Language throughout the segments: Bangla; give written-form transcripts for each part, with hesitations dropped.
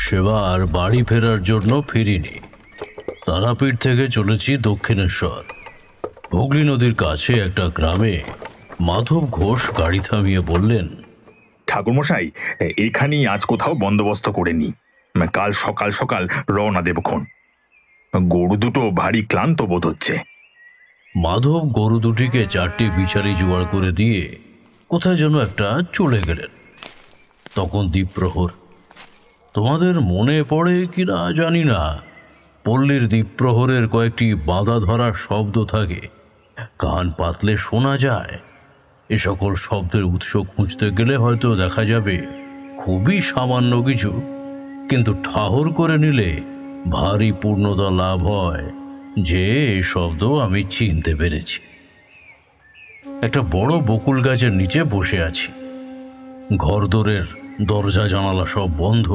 সেবার বাড়ি ফেরার জন্য ফিরিনি। তারাপীঠ থেকে চলেছি দক্ষিণেশ্বর। হুগলি নদীর কাছে একটা গ্রামে মাধব ঘোষ গাড়ি থামিয়ে বললেন, ঠাকুরমশাই, এখানেই আজ কোথাও বন্দোবস্ত করে নি। কাল সকাল সকাল রওনা দেবক্ষণ। গরু দুটো ভারী ক্লান্ত বোধ হচ্ছে। মাধব গরু দুটিকে 4টি বিচারি জোগাড় করে দিয়ে কোথায় যেন একটা চলে গেলেন। তখন দ্বীপ্রহর। তোমাদের মনে পড়ে কিনা জানি না, পল্লীর দ্বীপ্রহরের কয়েকটি বাধা ধরার শব্দ থাকে, কান পাতলে শোনা যায়। এ সকল শব্দের উৎস খুঁজতে গেলে হয়তো দেখা যাবে খুবই সামান্য কিছু, কিন্তু ঠাহর করে নিলে ভারী পূর্ণতা লাভ হয় যে এই শব্দ আমি চিনতে পেরেছি। একটা বড় বকুল গাছের নিচে বসে আছি। ঘরদোরের দরজা জানালা সব বন্ধ।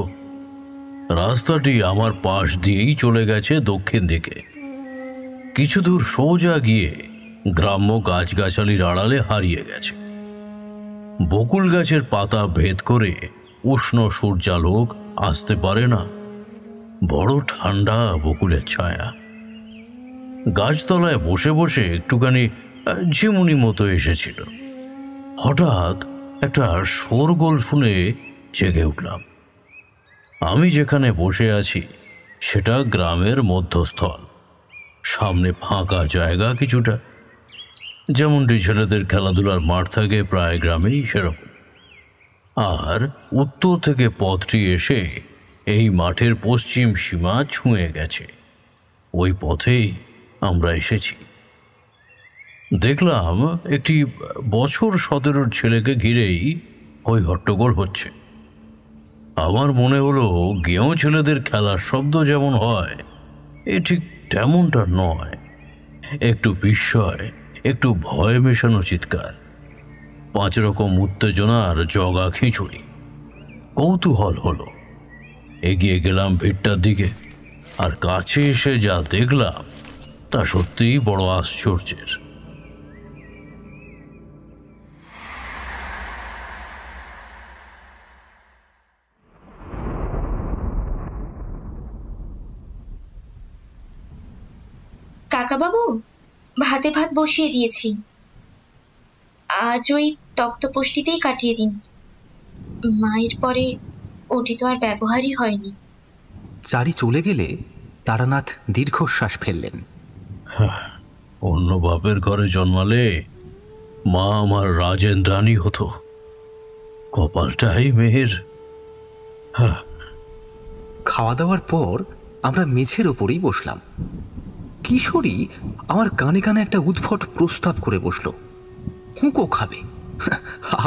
রাস্তাটি আমার পাশ দিয়েই চলে গেছে দক্ষিণ দিকে। কিছু দূর সোজা গিয়ে গ্রাম্য গাছগাছালির আড়ালে হারিয়ে গেছে। বকুল গাছের পাতা ভেদ করে উষ্ণ সূর্যালোক আসতে পারে না। বড় ঠান্ডা বকুলের ছায়া। গাছতলায় বসে বসে একটুখানি ঝিমুনি মতো এসেছিল। হঠাৎ একটা শোরগোল শুনে জেগে উঠলাম। আমি যেখানে বসে আছি সেটা গ্রামের মধ্যস্থল। সামনে ফাঁকা জায়গা কিছুটা, যেমনটি ছেলেদের খেলাধুলার মাঠ থাকে প্রায় গ্রামেই সেরকম। আর উত্তর থেকে পথটি এসে এই মাঠের পশ্চিম সীমা ছুঁয়ে গেছে। ওই পথেই আমরা এসেছি। দেখলাম একটি বছর 17-র ছেলেকে ঘিরেই হই হট্টগোল হচ্ছে। আমার মনে হলো গেঁয়ো ছেলেদের খেলার শব্দ যেমন হয়, এ ঠিক তেমনটা নয়। একটু বিস্ময়, একটু ভয় মেশানো চিৎকার, 5 রকম উত্তেজনার জগা খিচুড়ি। কৌতূহল হলো। এগিয়ে গেলাম ভিড়টার দিকে, আর কাছে এসে যা দেখলাম তা সত্যিই বড় আশ্চর্যের। কাকাবাবু, ভাতে ভাত বসিয়ে দিয়েছি। আজ ওই তক্তপোষ্টিতেই কাটিয়ে দিন। মায়ের পরে ওটি তো আর ব্যবহারই হয়নি। চারি চলে গেলে তারানাথ দীর্ঘশ্বাস ফেললেন। অন্য বাপের ঘরে জন্মালে মা আমার রাজেন্দ্রাণী হতো। কপালটাই মেয়ের। খাওয়া দাওয়ার পর আমরা মেঝের ওপরেই বসলাম। কিশোরী আমার কানে কানে একটা উদ্ভট প্রস্তাব করে বসল, হুঁকো খাবে।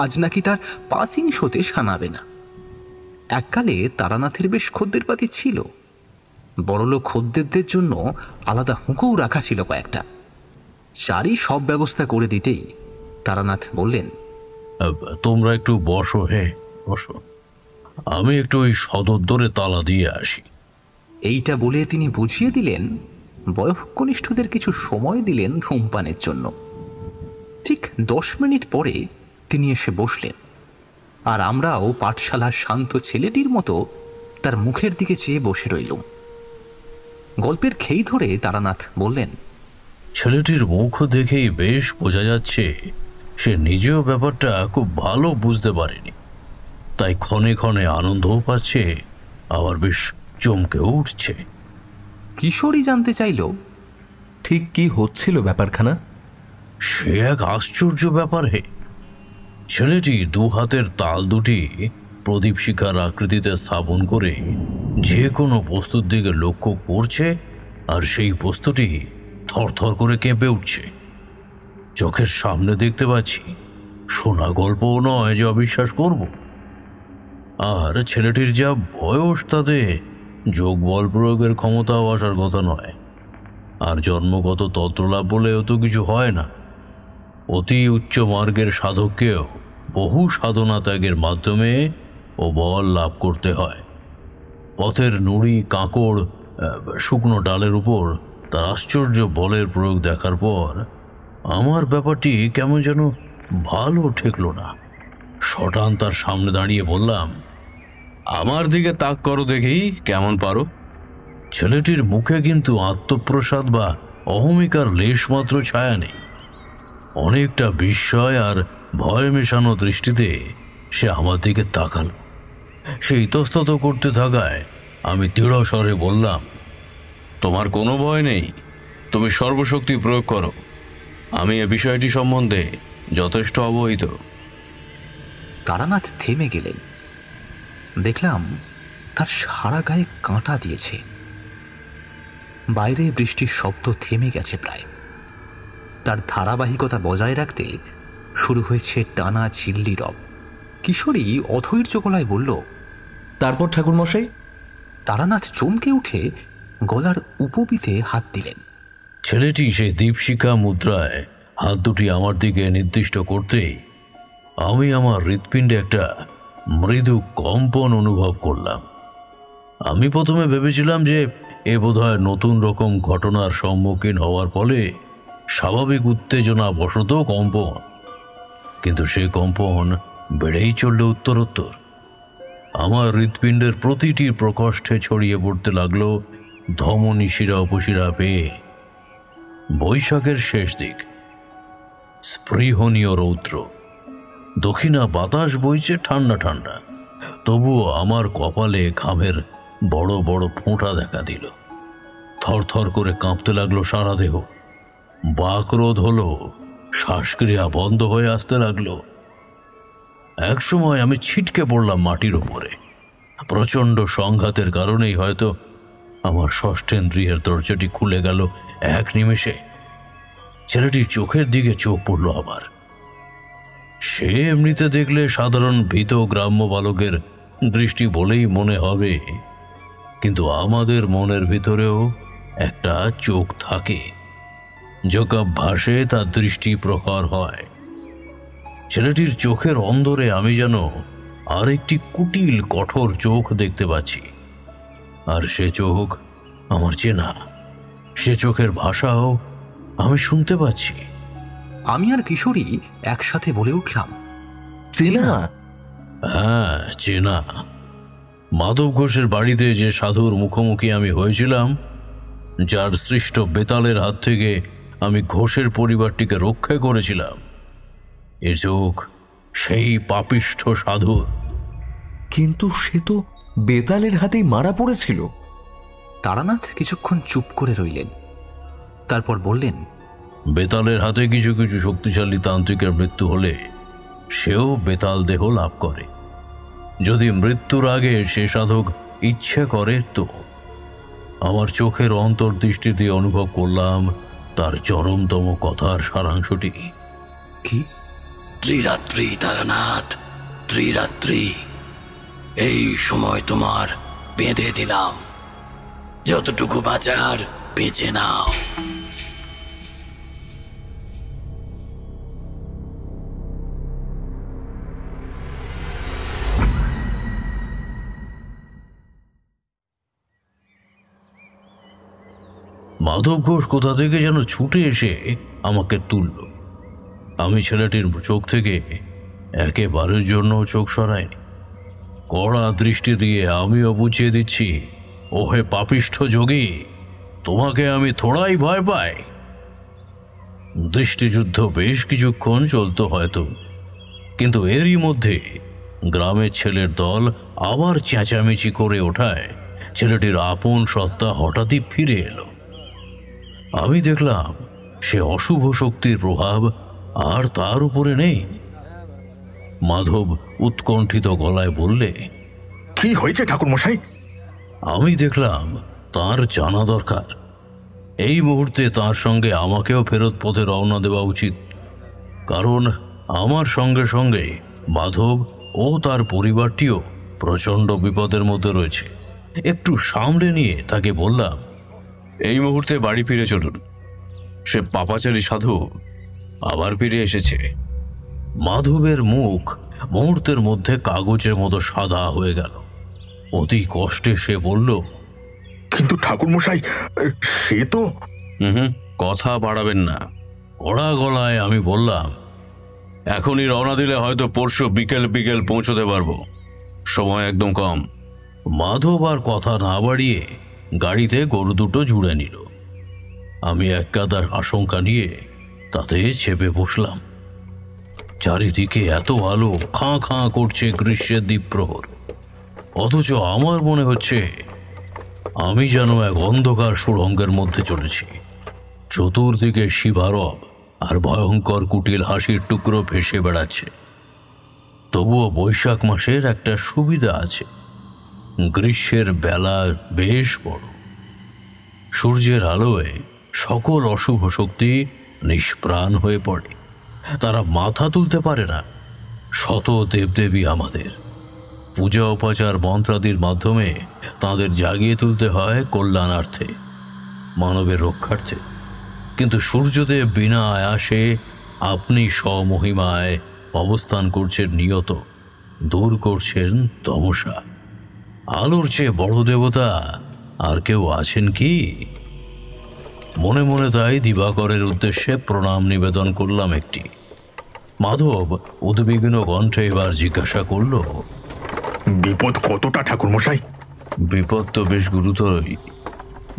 আজ নাকি তার পাসিং শোতে সানাবে না। এককালে তারানাথের বেশ খদ্দেরপাতি ছিল। বড়লোক খদ্দেরদের জন্য আলাদা হুঁকোও রাখা ছিল কয়েকটা। চারি সব ব্যবস্থা করে দিতেই তারানাথ বললেন, তোমরা একটু বসো, হে বসো, আমি একটু ওই সদর তালা দিয়ে আসি। এইটা বলে তিনি বুঝিয়ে দিলেন বয়ঃকনিষ্ঠদের কিছু সময় দিলেন ধূমপানের জন্য। ঠিক 10 মিনিট পরে তিনি এসে বসলেন, আর আমরাও পাঠশালার শান্ত ছেলেটির মতো তার মুখের দিকে চেয়ে বসে রইলুম। গল্পের খেই ধরে তারানাথ বললেন, ছেলেটির মুখ দেখেই বেশ বোঝা যাচ্ছে সে নিজেও ব্যাপারটা খুব ভালো বুঝতে পারেনি, তাই ক্ষণে ক্ষণে আনন্দও পাচ্ছে, আবার বেশ চমকেও উঠছে। কিশোরী জানতে চাইল, ঠিক কি হচ্ছিল ব্যাপারখানা? সে এক আশ্চর্য ব্যাপার হে। ছেলেটি 2 হাতের তাল দুটি প্রদীপ শিখার আকৃতিতে স্থাপন করে যে কোনো বস্তুর দিকে লক্ষ্য করছে, আর সেই বস্তুটি থরথর করে কেঁপে উঠছে। চোখের সামনে দেখতে পাচ্ছি, শোনা গল্পও নয় যে অবিশ্বাস করব। আর ছেলেটির যা বয়স, তাতে যোগ বল প্রয়োগের ক্ষমতাও আসার কথা নয়। আর জন্মগত তন্ত্রলাভ বলেও তো কিছু হয় না। অতি উচ্চ মার্গের সাধককেও বহু সাধনা ত্যাগের মাধ্যমে ও বল লাভ করতে হয়। পথের নুড়ি, কাঁকড়, শুকনো ডালের উপর তার আশ্চর্য বলের প্রয়োগ দেখার পর আমার ব্যাপারটি কেমন যেন ভালো ঠেকল না। শটান তার সামনে দাঁড়িয়ে বললাম, আমার দিকে তাক করো দেখি কেমন পারো। ছেলেটির মুখে কিন্তু আত্মপ্রসাদ বা অহমিকার লেশমাত্র ছায়া নেই। অনেকটা বিস্ময় আর ভয় মেশানো দৃষ্টিতে সে আমার দিকে তাকাল। সে ইতস্তত করতে থাকায় আমি দৃঢ় স্বরে বললাম, তোমার কোনো ভয় নেই, তুমি সর্বশক্তি প্রয়োগ করো। আমি এ বিষয়টি সম্বন্ধে যথেষ্ট অবহিত। তারানাথ থেমে গেলেন। দেখলাম তার সারা গায়ে কাঁটা দিয়েছে। বাইরে বৃষ্টির শব্দ থেমে গেছে প্রায়। তার ধারাবাহিকতা বজায় রাখতে শুরু হয়েছে টানা চিল্লি রব। কিশোরী অধৈর্য গলায় বলল, তারপর ঠাকুরমশাই? তারানাথ চমকে উঠে গলার উপবিতে হাত দিলেন। ছেলেটি সেই দীপশিখা মুদ্রায় হাত দুটি আমার দিকে নির্দিষ্ট করতেই আমি আমার হৃৎপিণ্ডে একটা মৃদু কম্পন অনুভব করলাম। আমি প্রথমে ভেবেছিলাম যে এ বোধহয় নতুন রকম ঘটনার সম্মুখীন হওয়ার ফলে স্বাভাবিক উত্তেজনা বশত কম্পন, কিন্তু সে কম্পন বেড়েই চলল উত্তরোত্তর। আমার হৃৎপিণ্ডের প্রতিটি প্রকোষ্ঠে ছড়িয়ে পড়তে লাগলো ধমনী শিরা উপশিরা পেয়ে। বৈশাখের শেষ দিক, স্পৃহনীয় রৌদ্র, দক্ষিণা বাতাস বইছে ঠান্ডা ঠান্ডা, তবুও আমার কপালে ঘামের বড় বড় ফোঁটা দেখা দিল। থরথর করে কাঁপতে লাগলো সারা দেহ। বাকরোধ হলো, শ্বাসক্রিয়া বন্ধ হয়ে আসতে লাগলো। একসময় আমি ছিটকে পড়লাম মাটির ওপরে। প্রচণ্ড সংঘাতের কারণেই হয়তো আমার ষষ্ঠেন্দ্রিয়ের দরজাটি খুলে গেল এক নিমেষে। ছেলেটির চোখের দিকে চোখ পড়ল আমার। সে এমনিতে দেখলে সাধারণ ভীত গ্রাম্য বালকের দৃষ্টি বলেই মনে হবে, কিন্তু আমাদের মনের ভিতরেও একটা চোখ থাকে, যোগাভ্যাসে তার দৃষ্টি প্রখর হয়। ছেলেটির চোখের অন্দরে আমি যেন আরেকটি কুটিল কঠোর চোখ দেখতে পাচ্ছি। আর সে চোখ আমার চেনা, সে চোখের ভাষাও আমি শুনতে পাচ্ছি। আমি আর কিশোরী একসাথে বলে উঠলাম, চেনা? হ্যাঁ, চেনা। মাধব ঘোষের বাড়িতে যে সাধুর মুখোমুখি আমি হয়েছিলাম, যার সৃষ্ট বেতালের হাত থেকে আমি ঘোষের পরিবারটিকে রক্ষা করেছিলাম, এ চোখ সেই পাপিষ্ঠ সাধুর। কিন্তু সে তো বেতালের হাতেই মারা পড়েছিল। তারানাথ কিছুক্ষণ চুপ করে রইলেন, তারপর বললেন, বেতালের হাতে কিছু কিছু শক্তিশালী তান্ত্রিকের মৃত্যু হলে সেও বেতাল দেহ লাভ করে। যদি মৃত্যুর আগে সে সাধক ইচ্ছে করে তো। আমার চোখের অন্তর্দৃষ্টি দিয়ে অনুভব করলাম তার চরমতম কথার সারাংশটি। কি? ত্রিরাত্রি তারানাথ, ত্রিরাত্রি। এই সময় তোমার বেঁধে দিলাম, যতটুকু বাঁচার বেঁচে নাও। মাধব ঘোষ কোথা থেকে যেন ছুটে এসে আমাকে তুলল। আমি ছেলেটির চোখ থেকে একেবারের জন্য চোখ সরাইনি। কড়া দৃষ্টি দিয়ে আমিও বুঝিয়ে দিচ্ছি, ওহে পাপিষ্ঠ যোগী, তোমাকে আমি থোড়াই ভয় পাই। দৃষ্টিযুদ্ধ বেশ কিছুক্ষণ চলতো হয়তো, কিন্তু এরই মধ্যে গ্রামের ছেলের দল আবার চেঁচামেচি করে ওঠায় ছেলেটির আপন সত্তা হঠাৎই ফিরে এলো। আমি দেখলাম সে অশুভ শক্তির প্রভাব আর তার উপরে নেই। মাধব উৎকণ্ঠিত গলায় বললে, কি হয়েছে ঠাকুরমশাই? আমি দেখলাম তার জানা দরকার। এই মুহূর্তে তার সঙ্গে আমাকেও ফেরত পথে রওনা দেওয়া উচিত, কারণ আমার সঙ্গে সঙ্গে মাধব ও তার পরিবারটিও প্রচণ্ড বিপদের মধ্যে রয়েছে। একটু সামলে নিয়ে তাকে বললাম, এই মুহূর্তে বাড়ি ফিরে চলুন, সে পাপাচারী সাধু আবার ফিরে এসেছে। মাধবের মুখ মুহূর্তের মধ্যে কাগজের মতো সাদা হয়ে গেল। অতি কষ্টে সে বলল, কিন্তু ঠাকুরমশাই, সে তো। কথা বাড়াবেন না। কড়া গলায় আমি বললাম, এখনই রওনা দিলে হয়তো পরশু বিকেল বিকেল পৌঁছতে পারবো, সময় একদম কম। মাধব আর কথা না বাড়িয়ে গাড়িতে গরু দুটো জুড়ে নিল। আমি এক কাদার আশঙ্কা নিয়ে তাতে চেপে বসলাম। চারিদিকে এত আলো, খাঁ খাঁ করছে গ্রীষ্মের দ্বীপ্রহর, অথচ আমার মনে হচ্ছে আমি যেন এক অন্ধকার সুড়ঙ্গের মধ্যে চলেছি। চতুর্দিকে শিবারব আর ভয়ঙ্কর কুটিল হাসির টুকরো ভেসে বেড়াচ্ছে। তবুও বৈশাখ মাসের একটা সুবিধা আছে, গ্রীষ্মের বেলা বেশ বড়। সূর্যের আলোয় সকল অশুভ শক্তি নিষ্প্রাণ হয়ে পড়ে, তারা মাথা তুলতে পারে না। শত দেবদেবী আমাদের পূজা উপাচার মন্ত্রাদির মাধ্যমে তাদের জাগিয়ে তুলতে হয় কল্যাণার্থে, মানবের রক্ষার্থে। কিন্তু সূর্যদেব বিনা আয়াসে আপনি স্বমহিমায় অবস্থান করছেন নিয়ত, দূর করছেন তমসা। আলোর চেয়ে বড় দেবতা আর কেউ আছেন কি? মনে মনে তাই দিবাকরের উদ্দেশ্যে প্রণাম নিবেদন করলাম একটি। মাধব উদ্বিগ্ন কণ্ঠে এবার জিজ্ঞাসা করল, বিপদ কতটা ঠাকুরমশাই? বিপদ তো বেশ গুরুতরই।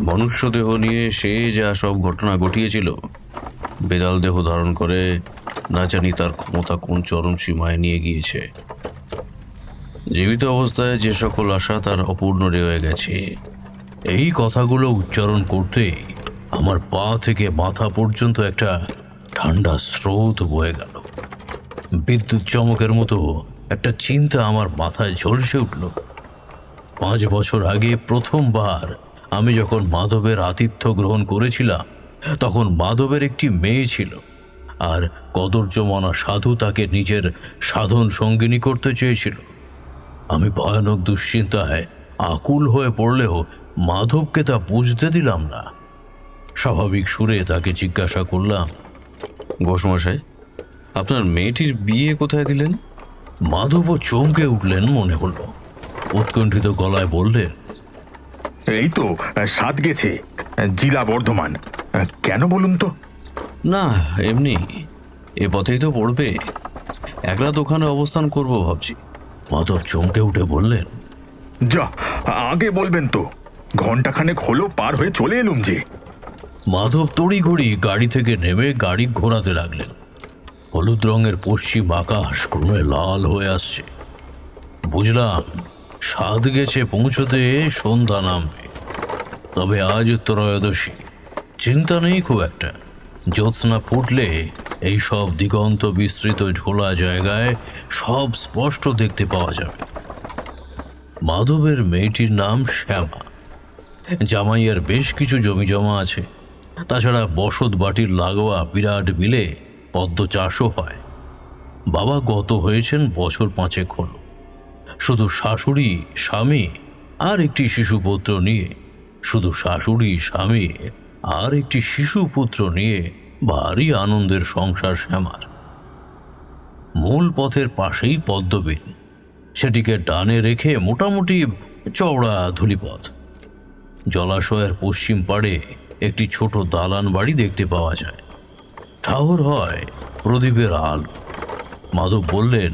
মনুষ্য দেহ নিয়ে সে যা সব ঘটনা ঘটিয়েছিল, বেদাল দেহ ধারণ করে না জানি তার ক্ষমতা কোন চরম সীমায় নিয়ে গিয়েছে। জীবিত অবস্থায় যে সকল আশা তার অপূর্ণ রয়ে গেছে। এই কথাগুলো উচ্চারণ করতেই আমার পা থেকে মাথা পর্যন্ত একটা ঠান্ডা স্রোত বয়ে গেল। বিদ্যুৎ চমকের মতো একটা চিন্তা আমার মাথায় ঝলসে উঠল। 5 বছর আগে প্রথমবার আমি যখন মাধবের আতিথ্য গ্রহণ করেছিলাম, তখন মাধবের একটি মেয়ে ছিল, আর কদর্যমনা সাধু তাকে নিজের সাধন সঙ্গিনী করতে চেয়েছিল। আমি ভয়ানক দুশ্চিন্তায় আকুল হয়ে পড়লেও মাধবকে তা বুঝতে দিলাম না। স্বাভাবিক সুরে তাকে জিজ্ঞাসা করলাম, ঘোষমশাই, আপনার মেয়েটির বিয়ে কোথায় দিলেন? মাধবও চমকে উঠলেন মনে হলো। উৎকণ্ঠিত গলায় বললেন, এই তো সাত গেছে, জেলা বর্ধমান। কেন বলুন তো? না, এমনি, এ পথেই তো পড়বে, এক রাত ওখানে অবস্থান করব ভাবছি। মাধব চমকে উঠে বললেন, যা, আগে বলবেন তো, ঘন্টাখানেক হলো পার হয়ে চলে এলুম যে। মাধব তড়িঘড়ি গাড়ি থেকে নেমে গাড়ি ঘোরাতে লাগলেন। হলুদ রঙের পশ্চিম আকাশ ক্রমে লাল হয়ে আসছে। বুঝলাম সাত গেছে পৌঁছতে সন্ধ্যা নামবে। তবে আজ ত্রয়োদশী, চিন্তা নেই খুব একটা। জ্যোৎস্না ফুটলে এই সব দিগন্ত বিস্তৃত ঝোলা জায়গায় সব স্পষ্ট দেখতে পাওয়া যাবে। মাধবের মেয়েটির নাম শ্যামা। জামাইয়ের বেশ কিছু জমি জমা আছে, তাছাড়া বসত বাটির লাগোয়া বিরাট বিলে পদ্ম চাষও হয়। বাবা গত হয়েছেন বছর 5 হলো। শুধু শাশুড়ি, স্বামী আর একটি শিশুপুত্র নিয়ে ভারী আনন্দের সংসার শ্যামার। মূল পথের পাশেই পদ্মবিল, সেটিকে ডানে রেখে মোটামুটি চওড়া ধূলিপথ। জলাশয়ের পশ্চিম পাড়ে একটি ছোট দালান বাড়ি দেখতে পাওয়া যায়। ঠাহর হয় প্রদীপের আলো। মাধব বললেন,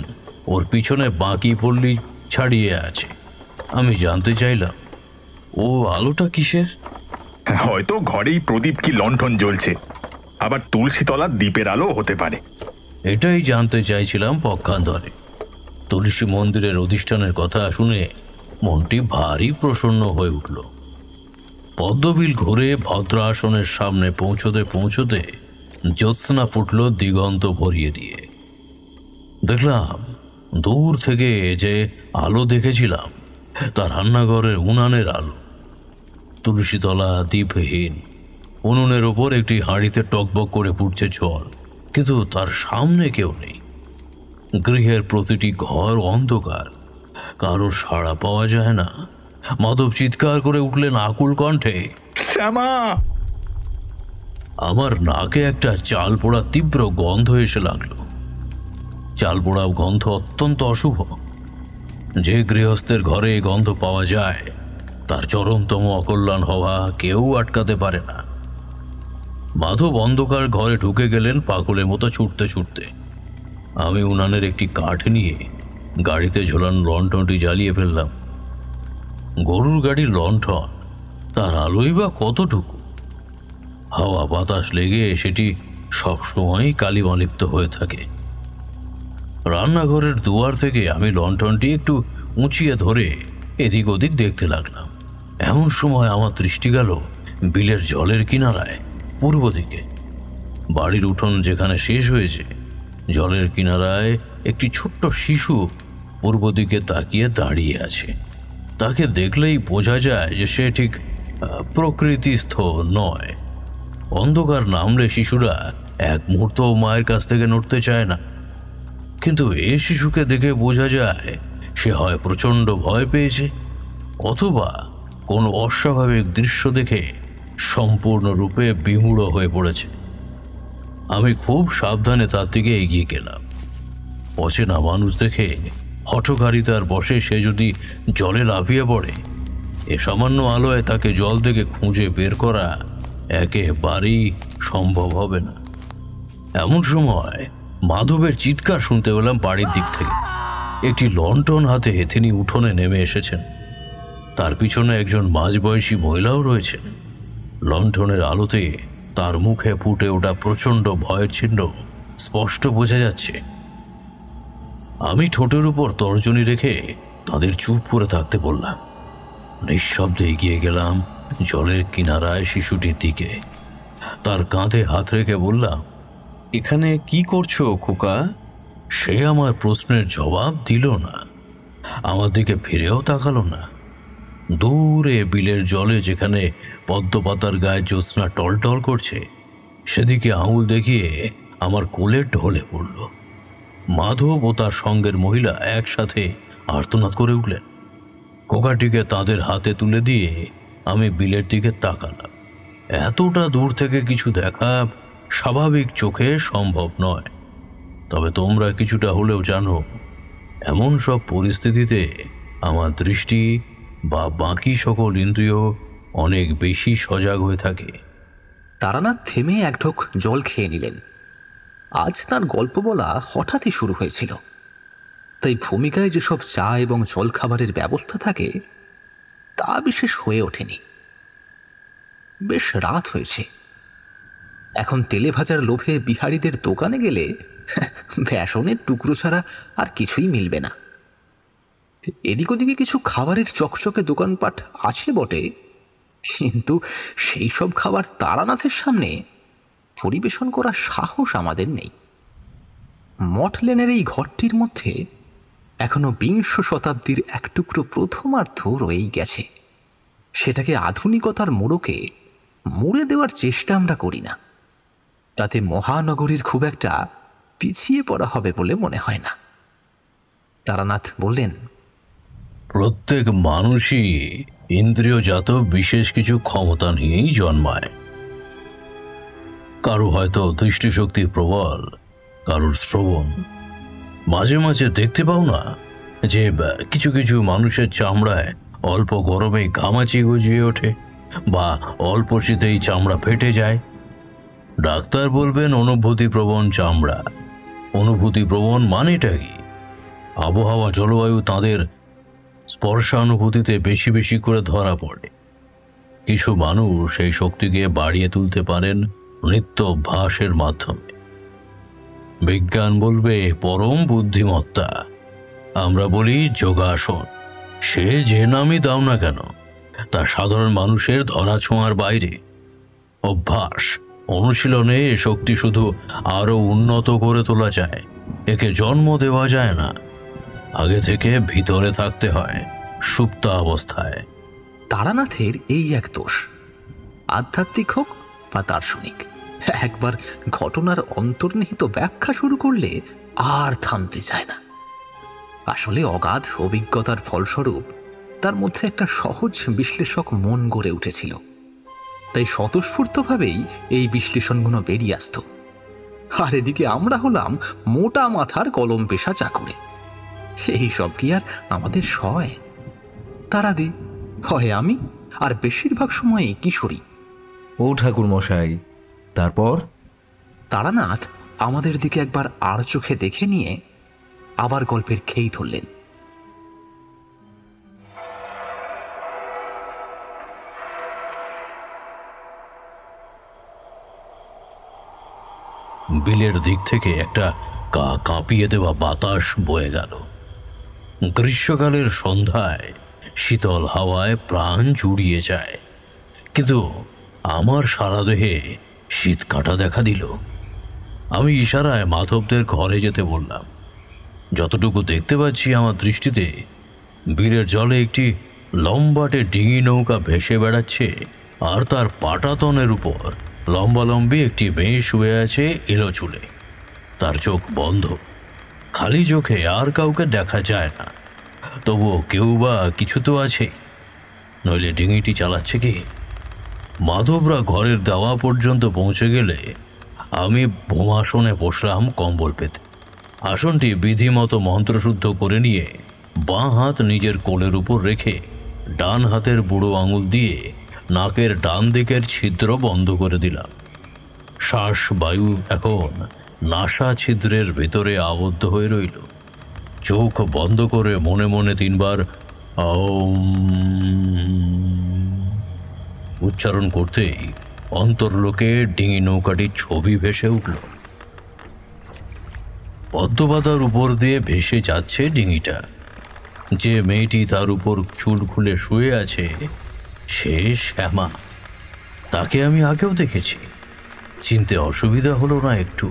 ওর পিছনে বাঁকি পল্লী ছাড়িয়ে আছে। আমি জানতে চাইলাম, ও আলোটা কিসের? হয়তো ঘরেই প্রদীপ কি লণ্ঠন জ্বলছে, আবার তুলসীতলার দ্বীপের আলো হতে পারে। এটাই জানতে চাইছিলাম পক্ষান্তরে। তুলসী মন্দিরের অধিষ্ঠানের কথা শুনে মনটি ভারী প্রসন্ন হয়ে উঠল। পদ্মবিল ঘুরে ভদ্রাসনের সামনে পৌঁছতে জ্যোৎস্না ফুটল দিগন্ত ভরিয়ে দিয়ে। দেখলাম দূর থেকে যে আলো দেখেছিলাম তা রান্নাঘরের উনানের আলো। তুলসীতলা দ্বীপহীন, উনুনের ওপর একটি হাঁড়িতে টকবক করে ফুটছে জল, কিন্তু তার সামনে কেউ নেই। গৃহের প্রতিটি ঘর অন্ধকার, কারো সাড়া পাওয়া যায় না। মাধব চিৎকার করে উঠলেন আকুল কণ্ঠে, শ্যামা! আমার নাকে একটা চাল পোড়া তীব্র গন্ধ এসে লাগলো। চাল পোড়া গন্ধ অত্যন্ত অশুভ। যে গৃহস্থের ঘরে গন্ধ পাওয়া যায় তার চরমতম অকল্যাণ হওয়া কেউ আটকাতে পারে না। মাধব অন্ধকার ঘরে ঢুকে গেলেন পাগলের মতো ছুটতে ছুটতে। আমি উনানের একটি কাঠ নিয়ে গাড়িতে ঝোলানো লণ্ঠনটি জ্বালিয়ে ফেললাম। গরুর গাড়ির লণ্ঠন, তার আলোই বা কতটুকু? হাওয়া বাতাস লেগে সেটি সবসময় কালিমালিপ্ত হয়ে থাকে। রান্নাঘরের দুয়ার থেকে আমি লণ্ঠনটি একটু উঁচিয়ে ধরে এদিক ওদিক দেখতে লাগলাম। এমন সময় আমার দৃষ্টি গেল বিলের জলের কিনারায়, পূর্ব দিকে। বাড়ির উঠোন যেখানে শেষ হয়েছে, জলের কিনারায় একটি ছোট্ট শিশু পূর্ব দিকে তাকিয়ে দাঁড়িয়ে আছে। তাকে দেখলেই বোঝা যায় যে সে ঠিক প্রকৃতিস্থ নয়। অন্ধকার নামলে শিশুরা এক মুহূর্ত মায়ের কাছ থেকে নড়তে চায় না, কিন্তু এই শিশুকে দেখে বোঝা যায় সে হয় প্রচণ্ড ভয় পেয়েছে, অথবা কোনো অস্বাভাবিক দৃশ্য দেখে সম্পূর্ণরূপে বিমূঢ় হয়ে পড়েছে। আমি খুব সাবধানে তার দিকে এগিয়ে গেলাম। অচেনা মানুষ দেখে হঠকারিতার বশে সে যদি জলে লাফিয়ে পড়ে, এ সামান্য আলোয় তাকে জল থেকে খুঁজে বের করা একেবারেই সম্ভব হবে না। এমন সময় মাধবের চিৎকার শুনতে পেলাম বাড়ির দিক থেকে। একটি লণ্ঠন হাতে তিনি উঠোনে নেমে এসেছেন। তার পিছনে একজন মাঝবয়সী মহিলাও রয়েছেন। লণ্ঠনের আলোতে তার মুখে ফুটে ওঠা প্রচণ্ড ভয়ের চিহ্ন স্পষ্ট বোঝা যাচ্ছে। আমি ঠোঁটের উপর তর্জনী রেখে তাদের চুপ করে থাকতে বললাম। নিঃশব্দে এগিয়ে গেলাম জলের কিনারায় শিশুটির দিকে। তার কাঁধে হাত রেখে বললাম, এখানে কি করছো খোকা? সে আমার প্রশ্নের জবাব দিল না, আমার দিকে ফিরেও তাকালো না। দূরে বিলের জলে যেখানে পদ্মপাতার গায়ে জ্যোৎস্না টলটল করছে, সেদিকে আঙুল দেখিয়ে আমার কোলে ঢলে পড়ল। মাধব ও তার সঙ্গের মহিলা একসাথে আর্তনাদ করে উঠলেন। খোকাটিকে তাদের হাতে তুলে দিয়ে আমি বিলের দিকে তাকালাম। এতটা দূর থেকে কিছু দেখা স্বাভাবিক চোখে সম্ভব নয়, তবে তোমরা কিছুটা হলেও জানো, এমন সব পরিস্থিতিতে আমার দৃষ্টি বা বাকি সকল ইন্দ্রিয় অনেক বেশি সজাগ হয়ে থাকে। তারানাথ থেমে এক ঢোক জল খেয়ে নিলেন। আজ তার গল্প বলা হঠাৎই শুরু হয়েছিল, তাই ভূমিকায় যেসব চা এবং জল খাবারের ব্যবস্থা থাকে তা বিশেষ হয়ে ওঠেনি। বেশ রাত হয়েছে। এখন তেলে ভাজার লোভে বিহারীদের দোকানে গেলে বেসনের টুকরো ছাড়া আর কিছুই মিলবে না। এদিক ওদিকে কিছু খাবারের চকচকে দোকানপাট আছে বটে, কিন্তু সেই সব খাবার তারানাথের সামনে পরিবেশন করার সাহস আমাদের নেই। মঠ লেনের এই ঘরটির মধ্যে এখনো বিংশ শতাব্দীর এক টুকরো প্রথমার্ধ রয়েই গেছে। সেটাকে আধুনিকতার মোড়কে মুড়ে দেওয়ার চেষ্টা আমরা করি না। তাতে মহানগরীর খুব একটা পিছিয়ে পড়া হবে বলে মনে হয় না। তারানাথ বললেন, প্রত্যেক মানুষই ইন্দ্রিয়জাত বিশেষ কিছু ক্ষমতা নিয়েই জন্মায়। কারো হয়তো দৃষ্টিশক্তি প্রবল, কারোর শ্রবণ। মাঝে মাঝে দেখতে পাও না যে কিছু কিছু মানুষের চামড়ায় অল্প গরমে ঘামাচি গজিয়ে ওঠে, বা অল্প শীতেই চামড়া ফেটে যায়। ডাক্তার বলবেন অনুভূতিপ্রবণ চামড়া। অনুভূতিপ্রবণ মানেটা কি? আবহাওয়া জলবায়ু তাদের স্পর্শানুভূতিতে বেশি বেশি করে ধরা পড়ে। কিছু মানুষ সেই শক্তিকে বাড়িয়ে তুলতে পারেন নিত্য অভ্যাসের মাধ্যমে। বিজ্ঞান বলবে পরম বুদ্ধিমত্তা, আমরা বলি যোগাসন। সে যে নামই দাও না কেন, তা সাধারণ মানুষের ধরা ছোঁয়ার বাইরে। অভ্যাস অনুশীলনে এ শক্তি শুধু আরো উন্নত করে তোলা যায়, একে জন্ম দেওয়া যায় না। আগে থেকে ভিতরে থাকতে হয়, সুপ্ত অবস্থায়। তারানাথের এই এক দোষ, আধ্যাত্মিক হোক বা দার্শনিক, একবার ঘটনার অন্তর্নিহিত ব্যাখ্যা শুরু করলে আর থামতে চায় না। আসলে অগাধ অভিজ্ঞতার ফলস্বরূপ তার মধ্যে একটা সহজ বিশ্লেষক মন গড়ে উঠেছিল, তাই স্বতঃস্ফূর্তভাবেই এই বিশ্লেষণগুলো বেরিয়ে আসত। আর এদিকে আমরা হলাম মোটা মাথার কলম পেশা চাকুরে। এই সব কি আর আমাদের সয়? তারা দি হয় আমি, আর বেশিরভাগ সময়ই কিশোরী। ও ঠাকুর মশাই, তারপর? তারানাথ আমাদের দিকে একবার আর চোখে দেখে নিয়ে আবার গল্পের খেই ধরলেন। বিলের দিক থেকে একটা কাঁপিয়ে দেওয়া বাতাস বয়ে গেল। গ্রীষ্মকালের সন্ধ্যায় শীতল হাওয়ায় প্রাণ জুড়িয়ে যায়, কিন্তু আমার সারা দেহে শীত কাটা দেখা দিল। আমি ইশারায় মাধবদের ঘরে যেতে বললাম। যতটুকু দেখতে পাচ্ছি আমার দৃষ্টিতে, বিলের জলে একটি লম্বাটে ডিঙি নৌকা ভেসে বেড়াচ্ছে, আর তার পাটাতনের উপর লম্বালম্বি একটি মেয়ে শুয়ে আছে এলো চুলে। তার চোখ বন্ধ, খালি চোখে আর কাউকে দেখা যায় না, তবুও কেউ বা কিছু তো আছে, নইলে ডিঙিটি চালাচ্ছে কি? মাধবরা ঘরের দেওয়া পর্যন্ত পৌঁছে গেলে আমি ভোমাসনে বসলাম কম্বল পেতে। আসনটি বিধিমতো মন্ত্রশুদ্ধ করে নিয়ে বাঁ হাত নিজের কোলের উপর রেখে ডান হাতের বুড়ো আঙুল দিয়ে নাকের ডান দিকের ছিদ্র বন্ধ করে দিলাম। শ্বাস বায়ু এখন নাসা ছিদ্রের ভেতরে আবদ্ধ হয়ে রইল। চোখ বন্ধ করে মনে মনে 3 বার উচ্চারণ করতেই অন্তর্লোকে ডিঙি নৌকাটির ছবি ভেসে উঠল। পদ্মপাতার উপর দিয়ে ভেসে যাচ্ছে ডিঙিটা। যে মেয়েটি তার উপর চুল খুলে শুয়ে আছে সে শ্যামা। তাকে আমি আগেও দেখেছি, চিনতে অসুবিধা হলো না একটু।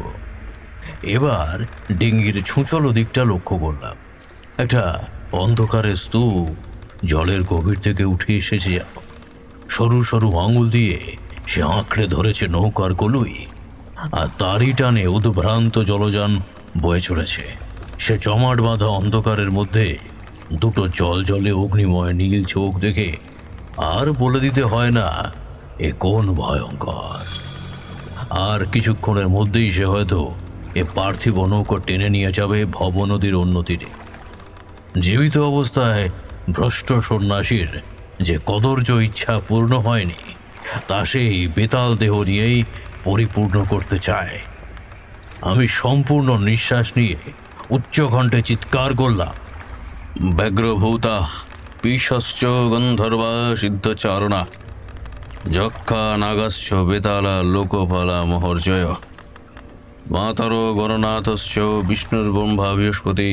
এবার ডিঙির ছুঁচলো দিকটা লক্ষ্য করলাম। একটা অন্ধকারের স্তূপ জলের গভীর থেকে উঠে এসেছে। সরু সরু আঙুল দিয়ে সে আঁকড়ে ধরেছে নৌকার কলুই, আর তারই টানে উদ্ভ্রান্ত জলযান বয়ে চলেছে। সে জমাট বাঁধা অন্ধকারের মধ্যে দুটো জলে অগ্নিময় নীল চোখ দেখে আর বলে দিতে হয় না এ কোন ভয়ঙ্কর। আর কিছুক্ষণের মধ্যেই সে হয়তো এ পার্থিব নৌকা টেনে নিয়ে যাবে ভব নদীর অন্য তীরে। জীবিত অবস্থায় ভ্রষ্ট সন্ন্যাসীর যে কদর্য ইচ্ছা পূর্ণ হয়নি, তা সেই বেতাল দেহ নিয়েই পরিপূর্ণ করতে চায়। আমি সম্পূর্ণ নিঃশ্বাস নিয়ে উচ্চকণ্ঠে চিৎকার করলাম, ব্যগ্রভূতা পিশশ্চ গন্ধর্বা সিদ্ধচারণা যক্ষা নাগাশ্চ বেতালা লোকপালা মহর্জয় মাতর গণনাথশ্চ বিষ্ণুর্ব্রহ্মা বৃহস্পতি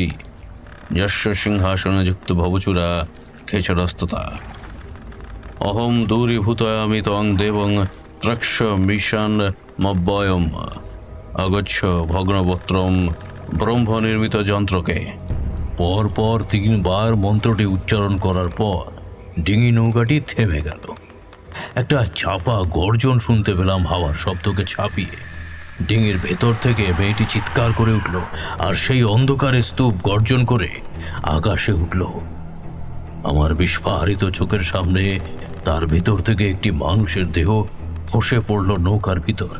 যস্য সিংহাসনযুক্ত ভবচূড়া খেচরস্ততা অহম দূরীভূতয়ামি ত্বং দেবং ত্রক্ষ মিশন মব্বয়ম আগচ্ছ ভগ্নবত্রম ব্রহ্ম নির্মিত যন্ত্রকে। পরপর 3 বার মন্ত্রটি উচ্চারণ করার পর ডিঙি নৌকাটি থেমে গেল। একটা চাপা গর্জন শুনতে পেলাম হাওয়ার শব্দকে ছাপিয়ে। ডিঙির ভেতর থেকে মেয়েটি চিৎকার করে উঠল, আর সেই অন্ধকারে স্তূপ গর্জন করে আকাশে উঠল। আমার বিস্ফারিত চোখের সামনে তার ভিতর থেকে একটি মানুষের দেহ খসে পড়ল নৌকার ভিতর।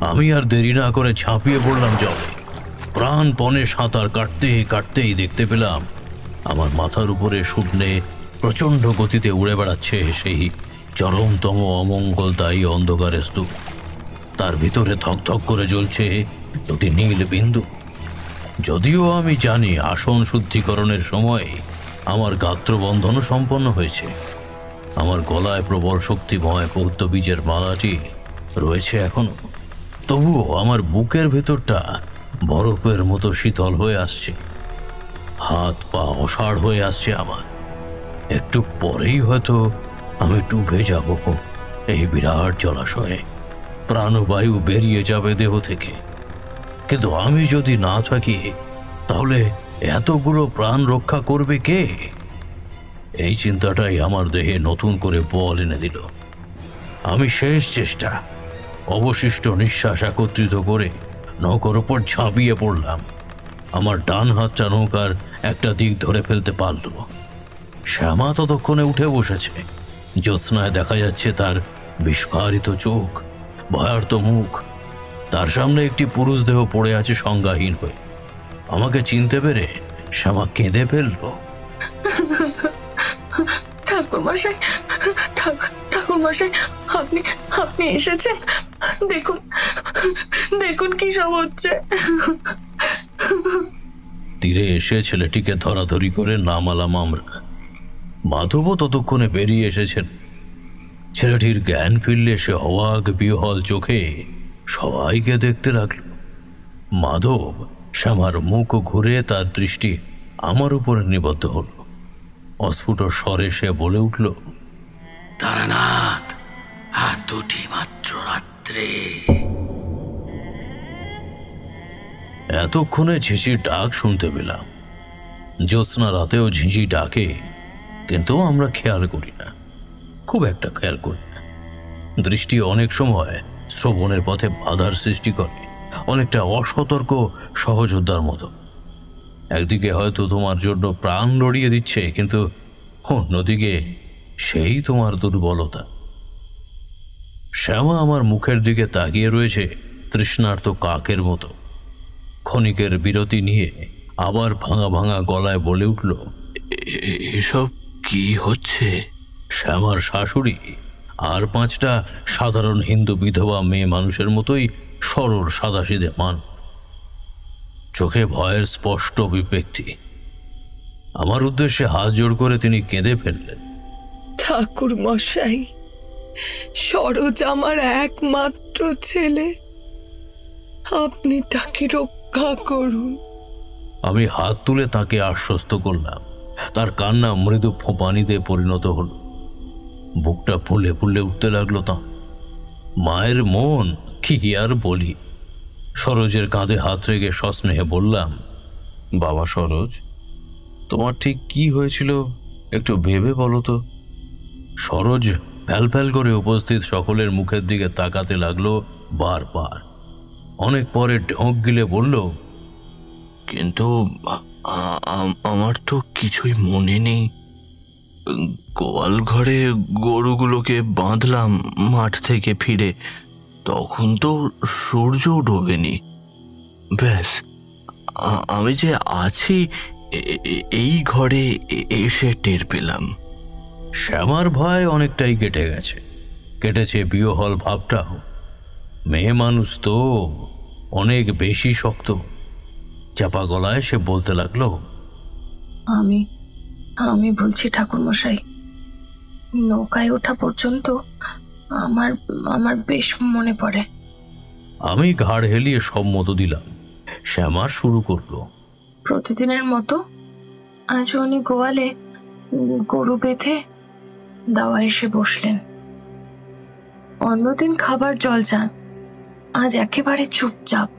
আমি আর দেরি না করে ঝাঁপিয়ে পড়লাম জলে। প্রাণপণে সাঁতার কাটতেই দেখতে পেলাম আমার মাথার উপরে শূন্যে প্রচণ্ড গতিতে উড়ে বেড়াচ্ছে সেই চরমতম অমঙ্গলদায়ী অন্ধকারের স্তূপ। তার ভিতরে ধকধক করে জ্বলছে 2টি নীল বিন্দু। যদিও আমি জানি আসন শুদ্ধিকরণের সময় আমার গাত্রবন্ধনও সম্পন্ন হয়েছে, আমার গলায় প্রবল শক্তিময় পৌত্য বীজের মালাটি রয়েছে এখনো, তবুও আমার বুকের ভেতরটা বরফের মতো শীতল হয়ে আসছে। হাত পা অসাড় হয়ে আসছে আমার। একটু পরেই হয়তো আমি ডুবে যাব এই বিরাট জলাশয়ে। প্রাণবায়ু বেরিয়ে যাবে দেহ থেকে। কিন্তু আমি যদি না থাকি তাহলে এতগুলো প্রাণ রক্ষা করবে কে? এই চিন্তাটাই আমার দেহে নতুন করে বল এনে দিল। আমি শেষ চেষ্টা, অবশিষ্ট নিঃশ্বাস একত্রিত করে নৌকার উপর ঝাঁপিয়ে পড়লাম। আমার ডান হাতটা নৌকার একটা দিক ধরে ফেলতে পারল। শ্যামা ততক্ষণে উঠে বসেছে। জ্যোৎস্নায় দেখা যাচ্ছে তার বিস্ফারিত চোখ, ভয়ার্ত মুখ। তার সামনে একটি পুরুষ দেহ পড়ে আছে সংজ্ঞাহীন হয়ে। আমাকে চিনতে পেরে শ্যামা কেঁদে ফেলল। ঠাকুরমশাই, ঠাকুরমশাই, আপনি আপনি এসেছেন। দেখুন দেখুন কি সব হচ্ছে। তীরে এসে ছেলেটিকে ধরাধরি করে নামালাম আমরা। মাধবও ততক্ষণে বেরিয়ে এসেছেন। ছেলেটির জ্ঞান ফিরলে সে অবাক বিহ্বল চোখে সবাইকে দেখতে লাগলো। মাধব শ্যামার মুখ ঘুরে তার দৃষ্টি আমার উপরে নিবদ্ধ হল। অস্ফুট স্বরে সে বলে উঠল, তারানাথ, আর দুটি মাত্র রাত্রে। এতক্ষণে ঝিঝির ডাক শুনতে পেলাম। জ্যোৎস্না রাতেও ঝিঝি ডাকে, কিন্তু আমরা খেয়াল করি না, খুব একটা খেয়াল করি না। দৃষ্টি অনেক সময় শ্রবণের পথে বাধার সৃষ্টি করে, অনেকটা অসতর্ক সহযোদ্ধার মতো। একদিকে হয়তো তোমার জন্য প্রাণ লড়িয়ে দিচ্ছে, কিন্তু অন্যদিকে সেই তোমার দুর্বলতা। শ্যামা আমার মুখের দিকে তাকিয়ে রয়েছে তৃষ্ণার্ত কাকের মতো। ক্ষণিকের বিরতি নিয়ে আবার ভাঙা ভাঙা গলায় বলে উঠল, এসব কি হচ্ছে? শ্যামার শাশুড়ি আর 5টা সাধারণ হিন্দু বিধবা মেয়ে মানুষের মতোই সরল সাদাসিধে মানুষ, চোখে ভয়ের স্পষ্ট অভিব্যক্তি। আমার উদ্দেশ্যে হাত জোড় করে তিনি কেঁদে ফেললেন। ঠাকুর মশাই, সরোজ আমার একমাত্র ছেলে, আপনি তাকে রক্ষা করুন। আমি হাত তুলে তাকে আশ্বস্ত করলাম। তার কান্না মৃদু ফোঁপানিতে পরিণত হল। বুকটা ফুলে ফুলে উঠতে লাগলো তা। মায়ের মন কি আর বলি। সরোজের কাঁধে হাত রেখে সস্নেহে বললাম, বাবা সরোজ, তোমার ঠিক কি হয়েছিল একটু ভেবে বলো তো। সরোজ ফ্যাল ফ্যাল করে উপস্থিত সকলের মুখের দিকে তাকাতে লাগলো বারবার। অনেক পরে ঢোক গিলে বলল, কিন্তু আমার তো কিছুই মনে নেই। গোয়াল ঘরে গরুগুলোকে বাঁধলাম মাঠ থেকে ফিরে, তখন তো সূর্য ডোবেনি। ব্যাস, আমি যে আছি এই ঘরে এসে টের পেলাম। শ্যামার ভয় অনেকটাই কেটে গেছে, কেটেছে বিহ্বল ভাবটাও। মেয়ে মানুষ তো অনেক বেশি শক্ত। চাপা গলায় সে বলতে লাগলো, আমি আমি বলছি ঠাকুরমশাই, নৌকায় ওঠা পর্যন্ত আমার আমার বেশ মনে পড়ে। আমি ঘাড় হেলিয়ে সম্মত দিলাম। শ্যামা শুরু করলো, প্রতিদিনের মতো আজ উনি গোয়ালে গরু বেঁধে দাওয়া এসে বসলেন। অন্যদিন খাবার জল চান, আজ একেবারে চুপচাপ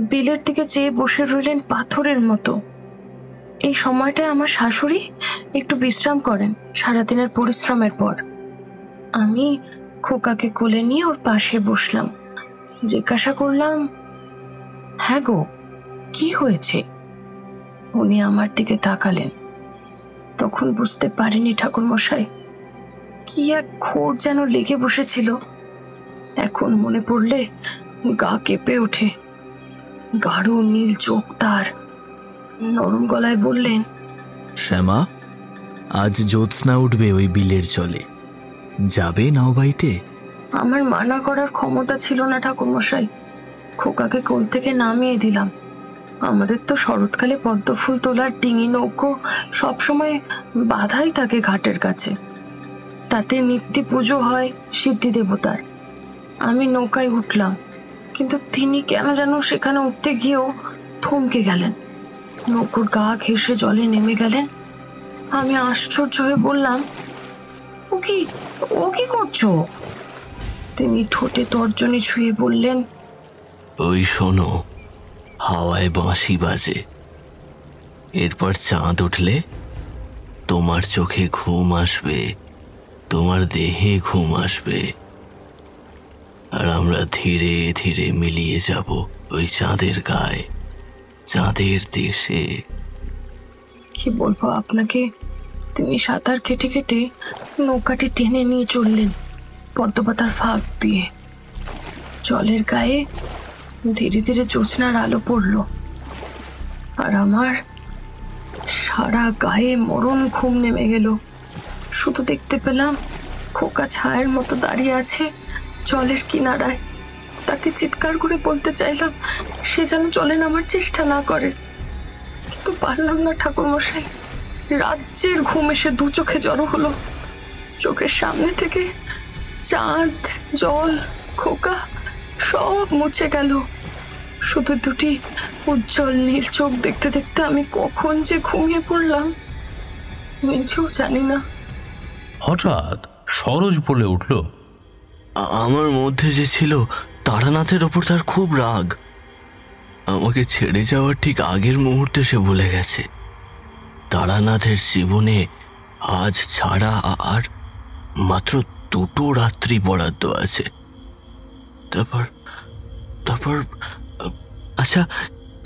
বিলের দিকে চেয়ে বসে রইলেন পাথরের মতো। এই সময়টায় আমার শাশুড়ি একটু বিশ্রাম করেন সারাদিনের পরিশ্রমের পর। আমি খোকাকে কোলে নিয়ে ওর পাশে বসলাম। জিজ্ঞাসা করলাম, হ্যাঁ গো, কি হয়েছে? উনি আমার দিকে তাকালেন। তখন বুঝতে পারিনি ঠাকুরমশাই, কি এক ঘোর যেন লেগে বসেছিল। এখন মনে পড়লে গা কেঁপে ওঠে। গাঢ় নীল চোখ তার। নরম গলায় বললেন, শ্যামা, আজ জ্যোৎস্না উঠবে ওই বিলের জলে, যাবে নাও বাইতে? আমার মানা করার ক্ষমতা ছিল না ঠাকুরমশাই। খোকাকে কোল থেকে নামিয়ে দিলাম। আমাদের তো শরৎকালে পদ্মফুল তোলার ডিঙি নৌকো সবসময় বাধাই থাকে ঘাটের কাছে। তাতে নিত্য পুজো হয় সিদ্ধি দেবতার। আমি নৌকায় উঠলাম, কিন্তু তিনি কেন যেন সেখানে উঠতে গিয়েও থমকে গেলেন। নৌকোর গা ঘেঁষে জলে নেমে গেলেন। আমি আশ্চর্য হয়ে বললাম, ও কি করছো? তিনি ঠোঁটে তর্জনী ছুঁয়ে বললেন, ওই শোনো, হাওয়ায় বাঁশি বাজে। এরপর চাঁদ উঠলে তোমার চোখে ঘুম আসবে, তোমার দেহে ঘুম আসবে, আর আমরা ধীরে ধীরে মিলিয়ে যাব ওই চাঁদের গায়ে, চাঁদের দেশে। কি বলবো আপনাকে, তিনি সাঁতার কেটে কেটে নৌকাটি টেনে নিয়ে চললেন পদ্মপাতার ফাঁক দিয়ে। জলের গায়ে ধীরে ধীরে জ্যোৎস্নার আলো পড়ল, আর আমার সারা গায়ে মরণ ঘুম নেমে গেল। শুধু দেখতে পেলাম খোকা ছায়ের মতো দাঁড়িয়ে আছে জলের কিনারায়। তাকে চিৎকার করে বলতে চাইলাম সে যেন জলে নামার চেষ্টা না করে, কিন্তু পারলাম না ঠাকুরমশাই। রাজ্যের ঘুম এসে দু চোখে জড়ো হলো। চোখের সামনে থেকে চাঁদ, জল, খোকা সব মুছে গেল। শুধু দুটি উজ্জ্বল নীল চোখ দেখতে দেখতে আমি কখন যে ঘুমিয়ে পড়লাম নিজেও জানি না। হঠাৎ সরোজ বলে উঠল, আমার মধ্যে যে ছিল তারানাথের ওপর তার খুব রাগ। আমাকে ছেড়ে যাওয়ার ঠিক আগের মুহূর্তে সে বলে গেছে তারানাথের জীবনে আজ ছাড়া আর মাত্র 2টো রাত্রি বরাদ্দ আছে। তারপর তারপর আচ্ছা,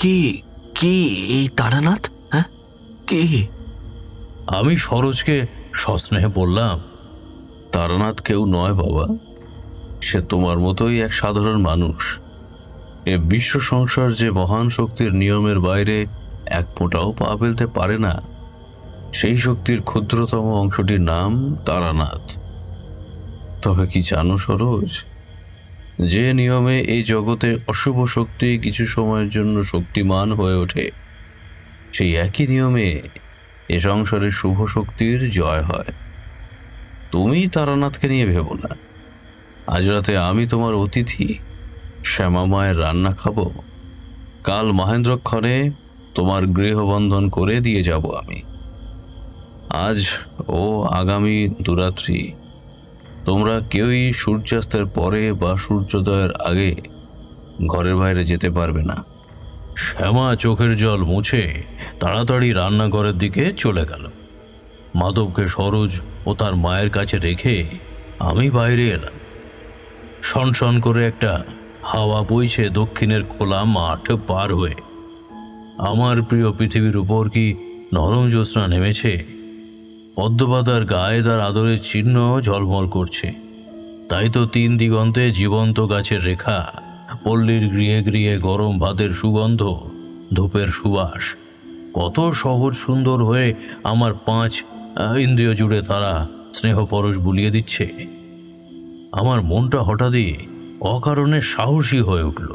কি কি এই তারানাথ? হ্যাঁ, কি? আমি সরোজকে সস্নেহে বললাম, তারানাথ কেউ নয় বাবা, সে তোমার মতোই এক সাধারণ মানুষ। এ বিশ্ব সংসার যে মহান শক্তির নিয়মের বাইরে এক ফোঁটাও পা ফেলতে পারে না, সেই শক্তির ক্ষুদ্রতম অংশটির নাম তারানাথ। তবে কি জানো সরোজ, যে নিয়মে এই জগতে অশুভ শক্তি কিছু সময়ের জন্য শক্তিমান হয়ে ওঠে, সেই একই নিয়মে এ সংসারের শুভ শক্তির জয় হয়। তুমি তারানাথকে নিয়ে ভেবো না। আজ রাতে আমি তোমার অতিথি, শ্যামা মায়ের রান্না খাবো। কাল মহেন্দ্রক্ষণে তোমার গৃহবন্ধন করে দিয়ে যাব আমি। আজ ও আগামী দুরাত্রি তোমরা কেউই সূর্যাস্তের পরে বা সূর্যোদয়ের আগে ঘরের বাইরে যেতে পারবে না। শ্যামা চোখের জল মুছে তাড়াতাড়ি রান্নাঘরের দিকে চলে গেল। মাধবকে সরোজ ও তার মায়ের কাছে রেখে আমি বাইরে এলাম। শনশন করে একটা হাওয়া বইছে দক্ষিণের খোলা মাঠ পার হয়ে। আমার প্রিয় পৃথিবীর উপর কি নরম জ্যোৎস্না নেমেছে। পদ্মপাতার গায়ে তার আদরের চিহ্ন ঝলমল করছে। তাই তো 3 দিগন্তে জীবন্ত গাছের রেখা, পল্লীর গৃহে গৃহে গরম ভাতের সুগন্ধ, ধূপের সুবাস কত সহজ সুন্দর হয়ে আমার 5 ইন্দ্রিয় জুড়ে তারা স্নেহ পরশ বুলিয়ে দিচ্ছে। আমার মনটা হঠাৎই অকারণে সাহসী হয়ে উঠল।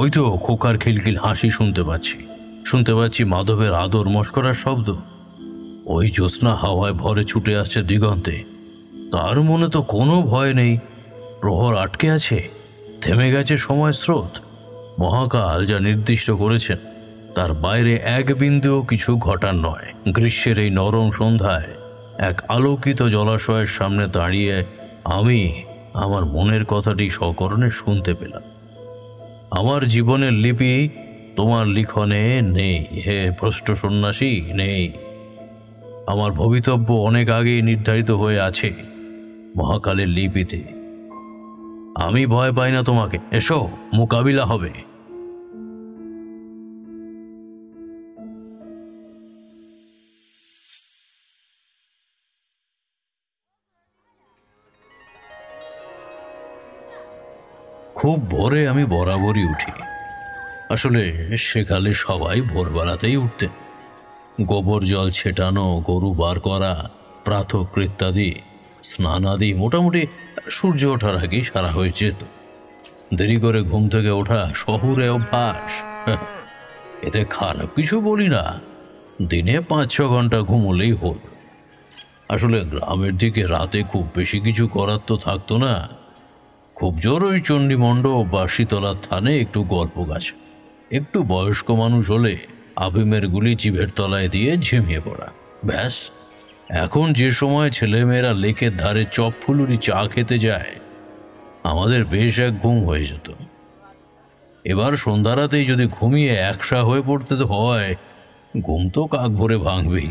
ওই তো খোকার খিলখিল হাসি শুনতে পাচ্ছি মাধবের আদর মস্করার শব্দ। ওই জ্যোৎস্না হাওয়ায় ভরে ছুটে আসছে দিগন্তে। তার মনে তো কোনো ভয় নেই। প্রহর আটকে আছে, থেমে গেছে সময় স্রোত। মহাকাল যা নির্দিষ্ট করেছেন তার বাইরে এক বিন্দুও কিছু ঘটার নয়। গ্রীষ্মের এই নরম সন্ধ্যায় এক আলোকিত জলাশয়ের সামনে দাঁড়িয়ে আমি আমার মনের কথাটি সকরণে শুনতে পেলাম। আমার জীবনের লিপি তোমার লিখনে নেই হে ভ্রষ্ট সন্ন্যাসী, নেই। আমার ভবিতব্য অনেক আগেই নির্ধারিত হয়ে আছে মহাকালের লিপিতে। আমি ভয় পাই না তোমাকে, এসো, মোকাবিলা হবে। খুব ভোরে আমি বরাবরই উঠি। আসলে সেকালে সবাই ভোরবেলাতেই উঠতেন। গোবর জল ছেটানো, গরু বার করা, প্রাতঃকৃত্যাদি, স্নানাদি মোটামুটি সূর্য ওঠার আগেই সারা হয়ে যেত। দেরি করে ঘুম থেকে ওঠা শহুরে অভ্যাস, এতে খারাপ কিছু বলি না। দিনে 5-6 ঘন্টা ঘুমোলেই হল। আসলে গ্রামের দিকে রাতে খুব বেশি কিছু করার তো থাকতো না। খুব জোর ওই চণ্ডীমণ্ডপ বা শীতলার থানে একটু গল্প গাছ, একটু বয়স্ক মানুষ হলে আফিমের গুলি জিভের তলায় দিয়ে ঝিমিয়ে পড়া, ব্যাস। এখন যে সময় ছেলেমেয়েরা লেকের ধারে চপ ফুলুরি চা খেতে যায়, আমাদের বেশ এক ঘুম হয়ে যেত। এবার সন্ধ্যারাতেই যদি ঘুমিয়ে একসা হয়ে পড়তে হয়, ঘুম তো কাক ভরে ভাঙবেই।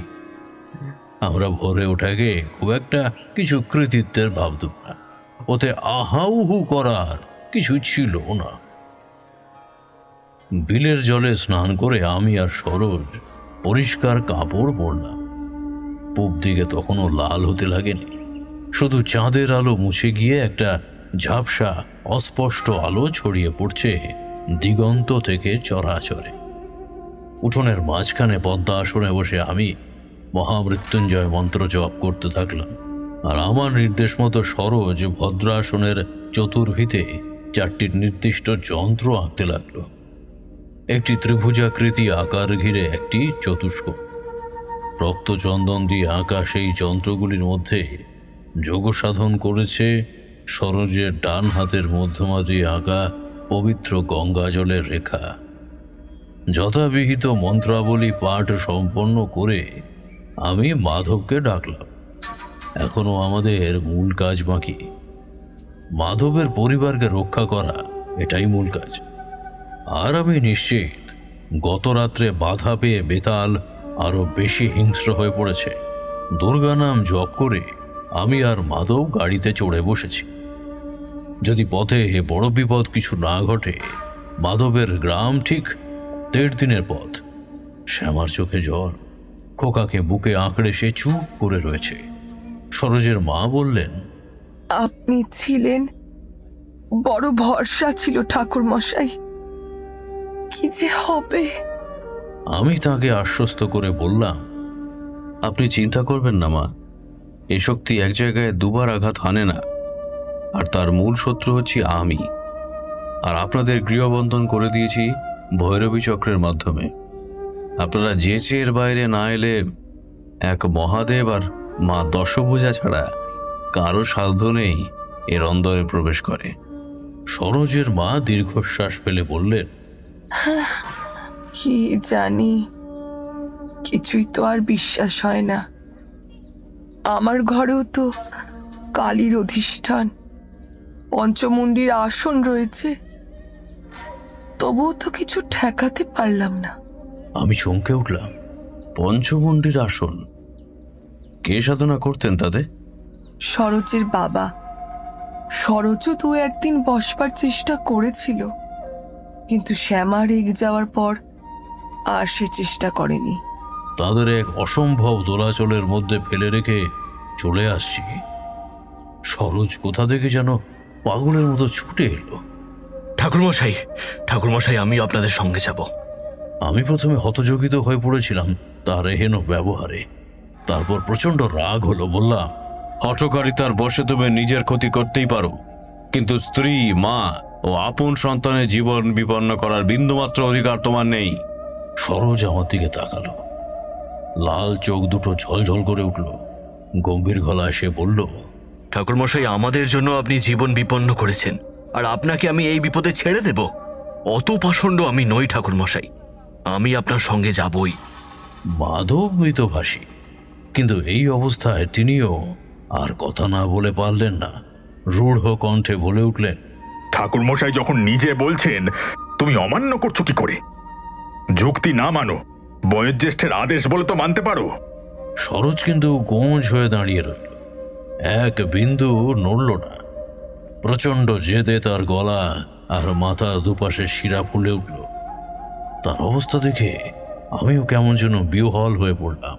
আমরা ভোরে ওঠাকে খুব একটা কিছু কৃতিত্বের ভাবতাম না। ওতে আহাউহু করার কিছু ছিল না। বিলের জলে স্নান করে আমি আর সরোজ পরিষ্কার কাপড় পরলাম। পূব দিকে তখনও লাল হতে লাগেনি, শুধু চাঁদের আলো মুছে গিয়ে একটা ঝাপসা অস্পষ্ট আলো ছড়িয়ে পড়ছে দিগন্ত থেকে চরাচরে। উঠোনের মাঝখানে পদ্মা আসনে বসে আমি মহামৃত্যুঞ্জয় মন্ত্র জপ করতে থাকলাম, আর আমার নির্দেশ মতো সরোজ ভদ্রাসনের চতুর্ভিতে 4টি নির্দিষ্ট যন্ত্র আঁকতে লাগলো। একটি ত্রিভুজাকৃতি আকার ঘিরে একটি চতুষ্ক। রক্তচন্দন দিয়ে আঁকা সেই যন্ত্রগুলির মধ্যে যোগ সাধন করেছে সরোজের ডান হাতের মধ্যমা দিয়ে আঁকা পবিত্র গঙ্গা জলের রেখা। যথাবিহিত মন্ত্রাবলী পাঠ সম্পন্ন করে আমি মাধবকে ডাকলাম। এখনো আমাদের মূল কাজ বাকি। মাধবের পরিবারকে রক্ষা করা এটাই মূল কাজ। আর আমি নিশ্চিত গত রাত্রে বাধা পেয়ে বেতাল আরো বেশি হিংস্র হয়ে পড়েছে। দুর্গা নাম জপ করে আমি আর মাধব গাড়িতে চড়ে বসেছি। যদি পথে বড় বিপদ কিছু না ঘটে, মাধবের গ্রাম ঠিক 1.5 দিনের পথ। শ্যামার চোখে জল, খোকাকে বুকে আঁকড়ে সে চুপ করে রয়েছে। সরোজের মা বললেন, আপনি ছিলেন, বড় ভরসা ছিল ঠাকুর মশাই, কি যে হবে। আমি তাকে আশ্বস্ত করে বললাম, আপনি চিন্তা করবেন না মা, এ শক্তি এক জায়গায় দুবার আঘাত হানে না। আর তার মূল শত্রু হচ্ছি আমি। আর আপনাদের গৃহবন্ধন করে দিয়েছি ভৈরবী চক্রের মাধ্যমে। আপনারা যে চেয়ের বাইরে না এলে এক মহাদেব আর মা দশভুজা ছাড়া কারো সাধ্য নেই এর অন্দরে প্রবেশ করে। সরোজের মা দীর্ঘশ্বাস ফেলে বললেন, কি জানি, কিছুই তো আর বিশ্বাস হয় না। আমার ঘরেও তো কালীর অধিষ্ঠান, পঞ্চমুণ্ডির আসন রয়েছে, তবুও তো কিছু ঠেকাতে পারলাম না। আমি চমকে উঠলাম। পঞ্চমুণ্ডির আসন? কে সাধনা করতেন তাদের? সরোজের বাবা। সরোজও 2-1 দিন বসবার চেষ্টা করেছিল, কিন্তু শ্যামা রেগে যাওয়ার পর আর সে চেষ্টা করেনি। তাদের এক অসম্ভব দোলাচলের মধ্যে ফেলে রেখে চলে আসছি। সরোজ কোথা থেকে যেন পাগলের মতো ছুটে এলো। ঠাকুরমশাই, ঠাকুরমশাই, আমি আপনাদের সঙ্গে যাব। আমি প্রথমে হতযোগিত হয়ে পড়েছিলাম তার এহেন ব্যবহারে। তারপর প্রচন্ড রাগ হলো। বললাম, হঠকারিতার বশে তুমি নিজের ক্ষতি করতেই পারো, কিন্তু স্ত্রী, মা ও আপন সন্তানের জীবন বিপন্ন করার বিন্দুমাত্র অধিকার তোমার নেই। সরোজ আমার দিকে তাকালো। লাল চোখ দুটো ঝলঝল করে উঠল। গম্ভীর গলায় সে বলল, ঠাকুরমশাই, আমাদের জন্য আপনি জীবন বিপন্ন করেছেন, আর আপনাকে আমি এই বিপদে ছেড়ে দেব? অত পাষণ্ড আমি নই ঠাকুরমশাই, আমি আপনার সঙ্গে যাবই। মাধব মৃতভাষী, কিন্তু এই অবস্থায় তিনিও আর কথা না বলে পারলেন না। রূঢ় কণ্ঠে বলে উঠলেন, ঠাকুরমশাই যখন নিজে বলছেন, তুমি অমান্য করছো কি করে? যুক্তি না মানো, বয়োজ্যেষ্ঠের আদেশ বলে তো মানতে পারো। সরোজ কিন্তু গোঁজ হয়ে দাঁড়িয়ে রইল, এক বিন্দু নড়ল না। প্রচন্ড জেদে তার গলা আর মাথা দুপাশে শিরা ফুলে উঠল। তার অবস্থা দেখে আমিও কেমন যেন বিহ্বল হয়ে পড়লাম।